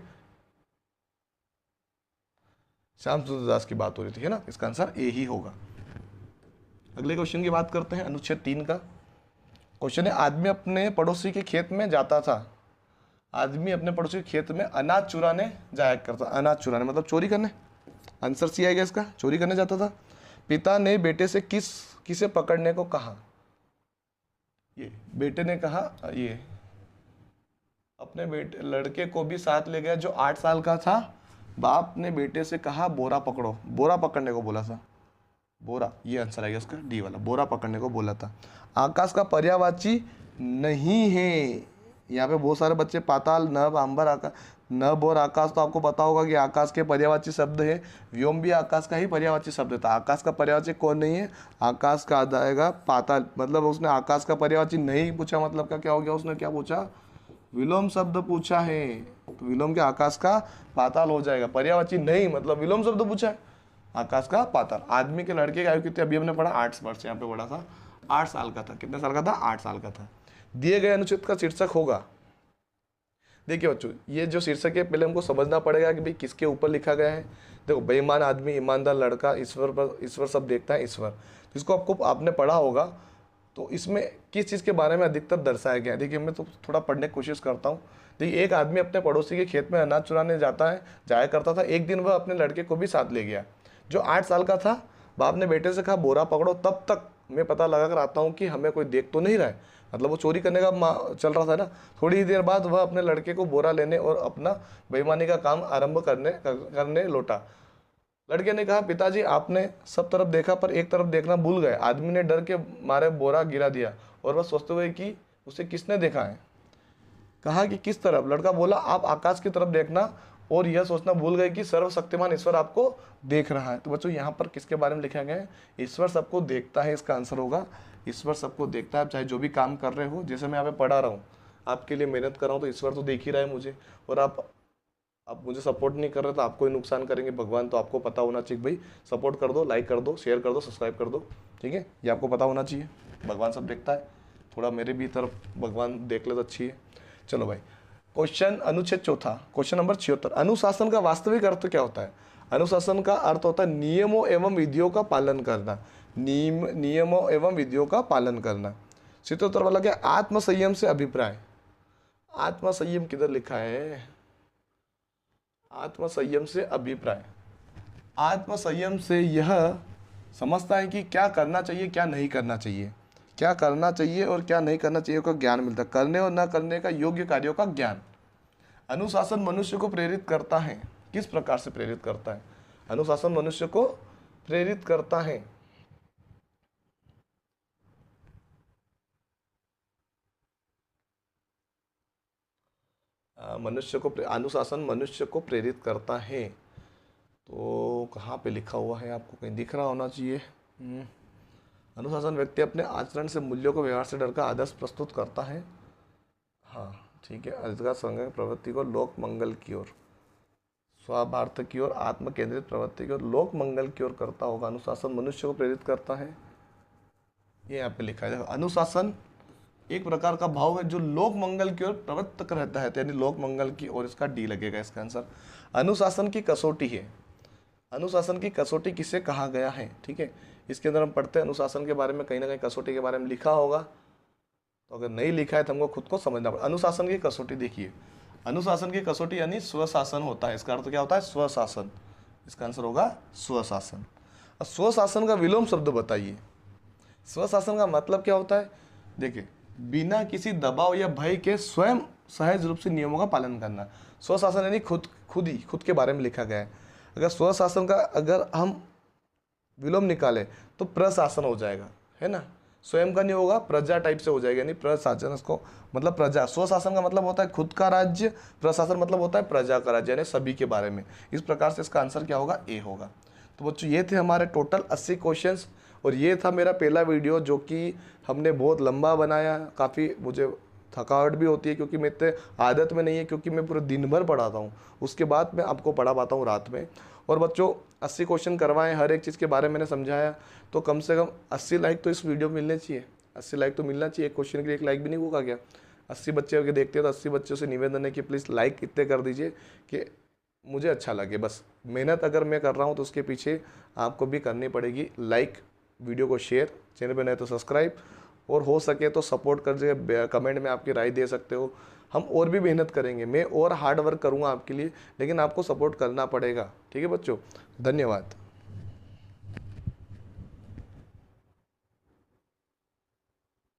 श्याम सुंदर दास की बात हो रही थी, है ना। इसका आंसर ए ही होगा। अगले क्वेश्चन की बात करते हैं, अनुच्छेद 3 का क्वेश्चन है, आदमी अपने पड़ोसी के खेत में जाता था। आदमी अपने पड़ोसी के खेत में अनाज चुराने जाया करता। अनाज चुराने मतलब चोरी करने। आंसर सी आएगा इसका, चोरी करने जाता था। पिता ने बेटे से किसे पकड़ने को कहा? ये बेटे ने कहा, ये अपने बेटे लड़के को भी साथ ले गया जो 8 साल का था। बाप ने बेटे से कहा बोरा पकड़ो, बोरा पकड़ने को बोला था। बोरा, ये आंसर आएगा इसका डी वाला, बोरा पकड़ने को बोला था। आकाश का पर्यायवाची नहीं है। यहाँ पे बहुत सारे बच्चे पाताल, नभ, अंबर, आकाश, नभ और आकाश, तो आपको पता होगा कि आकाश के पर्यायवाची शब्द है। व्योम भी आकाश का ही पर्यायवाची शब्द था। आकाश का पर्यायवाची कौन नहीं है? आकाश का आएगा पाताल। मतलब उसने आकाश का पर्यायवाची नहीं पूछा, मतलब का क्या हो गया? उसने क्या पूछा? विलोम शब्द पूछा है। तो विलोम के आकाश का पाताल हो जाएगा। पर्यायवाची नहीं मतलब विलोम शब्द पूछा है, आकाश का पाताल। आदमी के लड़के की आयु कितनी? अभी हमने पढ़ा 8 वर्ष, यहाँ पे पढ़ा था 8 साल का था। कितने साल का था? 8 साल का था। दिए गए अनुच्छेद का शीर्षक होगा, देखिए बच्चों, ये जो शीर्षक है पहले हमको समझना पड़ेगा कि भाई किसके ऊपर लिखा गया है। देखो, बेईमान आदमी, ईमानदार लड़का, ईश्वर पर, ईश्वर सब देखता है, ईश्वर। तो इसको आपने पढ़ा होगा। तो इसमें किस चीज़ के बारे में अधिकतर दर्शाया गया है? देखिए, मैं तो थोड़ा पढ़ने की कोशिश करता हूँ। देखिए, एक आदमी अपने पड़ोसी के खेत में अनाज चुराने जाया करता था। एक दिन वह अपने लड़के को भी साथ ले गया जो 8 साल का था। बाप ने बेटे से कहा बोरा पकड़ो। तब तक मैं पता लगा कर आता हूँ कि हमें कोई देख तो नहीं रहा है। मतलब वो चोरी करने का चल रहा था ना। थोड़ी ही देर बाद वह अपने लड़के को बोरा लेने और अपना बेईमानी का काम आरंभ करने लौटा। लड़के ने कहा, पिताजी आपने सब तरफ देखा पर एक तरफ देखना भूल गए। आदमी ने डर के मारे बोरा गिरा दिया और वह सोचते हुए कि उसे किसने देखा है। कहा कि किस तरफ? लड़का बोला, आप आकाश की तरफ देखना और यह सोचना भूल गए कि सर्वशक्तिमान ईश्वर आपको देख रहा है। तो बच्चों, यहाँ पर किसके बारे में लिखा गया है? ईश्वर सबको देखता है, इसका आंसर होगा ईश्वर सबको देखता है। चाहे जो भी काम कर रहे हो, जैसे मैं यहाँ पे पढ़ा रहा हूँ, आपके लिए मेहनत कर रहा हूँ, तो ईश्वर तो देख ही रहा है मुझे। और आप मुझे सपोर्ट नहीं कर रहे तो आपको ही नुकसान करेंगे भगवान। तो आपको पता होना चाहिए भाई, सपोर्ट कर दो, लाइक कर दो, शेयर कर दो, सब्सक्राइब कर दो, ठीक है। ये आपको पता होना चाहिए, भगवान सब देखता है। थोड़ा मेरे भी तरफ भगवान देख ले तो अच्छी है। चलो भाई, क्वेश्चन अनुच्छेद 4, क्वेश्चन नंबर 76। अनुशासन का वास्तविक अर्थ क्या होता है? अनुशासन का अर्थ होता है नियमों एवं विधियों का पालन करना। नियमों एवं विधियों का पालन करना। 77 वाला क्या? आत्मसंयम से अभिप्राय। आत्मसंयम किधर लिखा है? आत्मसंयम से अभिप्राय। आत्मसंयम से यह समझता है कि क्या करना चाहिए, क्या नहीं करना चाहिए, क्या करना चाहिए और क्या नहीं करना चाहिए का ज्ञान मिलता है। करने और न करने का योग्य कार्यों का ज्ञान। अनुशासन मनुष्य को प्रेरित करता है। किस प्रकार से प्रेरित करता है? अनुशासन मनुष्य को प्रेरित करता है। अनुशासन मनुष्य को प्रेरित करता है। तो कहाँ पे लिखा हुआ है? आपको कहीं दिख रहा होना चाहिए। अनुशासन व्यक्ति अपने आचरण से, मूल्यों को, व्यवहार से डर का आदर्श प्रस्तुत करता है। हाँ ठीक है। अधिकार संघ प्रवृत्ति को लोक मंगल की ओर स्वार्थार्थ की ओर, आत्म केंद्रित प्रवृत्ति की ओर, लोक मंगल की ओर करता होगा। अनुशासन मनुष्य को प्रेरित करता है, ये यहाँ पे लिखा है। देखो, अनुशासन एक प्रकार का भाव है जो लोक मंगल की ओर प्रवृत्त रहता है, तो यानी लोक मंगल की ओर इसका डी लगेगा इसका आंसर। अनुशासन की कसौटी है, अनुशासन की कसौटी किसे कहा गया है, ठीक है। इसके अंदर हम पढ़ते हैं अनुशासन के बारे में, कहीं ना कहीं कसौटी के बारे में लिखा होगा, तो अगर नहीं लिखा है तो हमको खुद को समझना पड़ेगा। अनुशासन की कसौटी देखिए, अनुशासन की कसौटी यानी स्वशासन होता है, इसका अर्थ क्या होता है, स्वशासन। इसका आंसर होगा स्वशासन। और स्वशासन का विलोम शब्द बताइए। स्वशासन का मतलब क्या होता है, देखिए, बिना किसी दबाव या भय के स्वयं सहज रूप से नियमों का पालन करना। स्वशासन यानी खुद के बारे में लिखा गया है। अगर स्वशासन का अगर हम विलोम निकाले तो प्रशासन हो जाएगा, है ना। स्वयं का नहीं होगा, प्रजा टाइप से हो जाएगा, यानी प्रशासन, इसको मतलब प्रजा। स्वशासन का मतलब होता है खुद का राज्य, प्रशासन मतलब होता है प्रजा का राज्य, यानी सभी के बारे में। इस प्रकार से इसका आंसर क्या होगा, ए होगा। तो बच्चों ये थे हमारे टोटल 80 क्वेश्चंस, और ये था मेरा पहला वीडियो जो कि हमने बहुत लंबा बनाया। काफ़ी मुझे थकावट भी होती है क्योंकि मेरे आदत में नहीं है, क्योंकि मैं पूरे दिन भर पढ़ाता हूँ, उसके बाद मैं आपको पढ़ा पाता हूँ रात में। और बच्चों 80 क्वेश्चन करवाएं, हर एक चीज़ के बारे में मैंने समझाया, तो कम से कम 80 लाइक तो इस वीडियो में मिलने चाहिए। 80 लाइक तो मिलना चाहिए, एक क्वेश्चन के लिए 1 लाइक भी नहीं होगा क्या। 80 बच्चे अगर देखते हैं तो 80 बच्चों से निवेदन है कि प्लीज़ लाइक इतने कर दीजिए कि मुझे अच्छा लगे। बस मेहनत अगर मैं कर रहा हूँ तो उसके पीछे आपको भी करनी पड़ेगी। लाइक, वीडियो को शेयर, चैनल पर नए तो सब्सक्राइब, और हो सके तो सपोर्ट कर दीजिए, कमेंट में आपकी राय दे सकते हो। हम और भी मेहनत करेंगे, मैं और हार्ड वर्क करूँगा आपके लिए, लेकिन आपको सपोर्ट करना पड़ेगा, ठीक है बच्चों। धन्यवाद।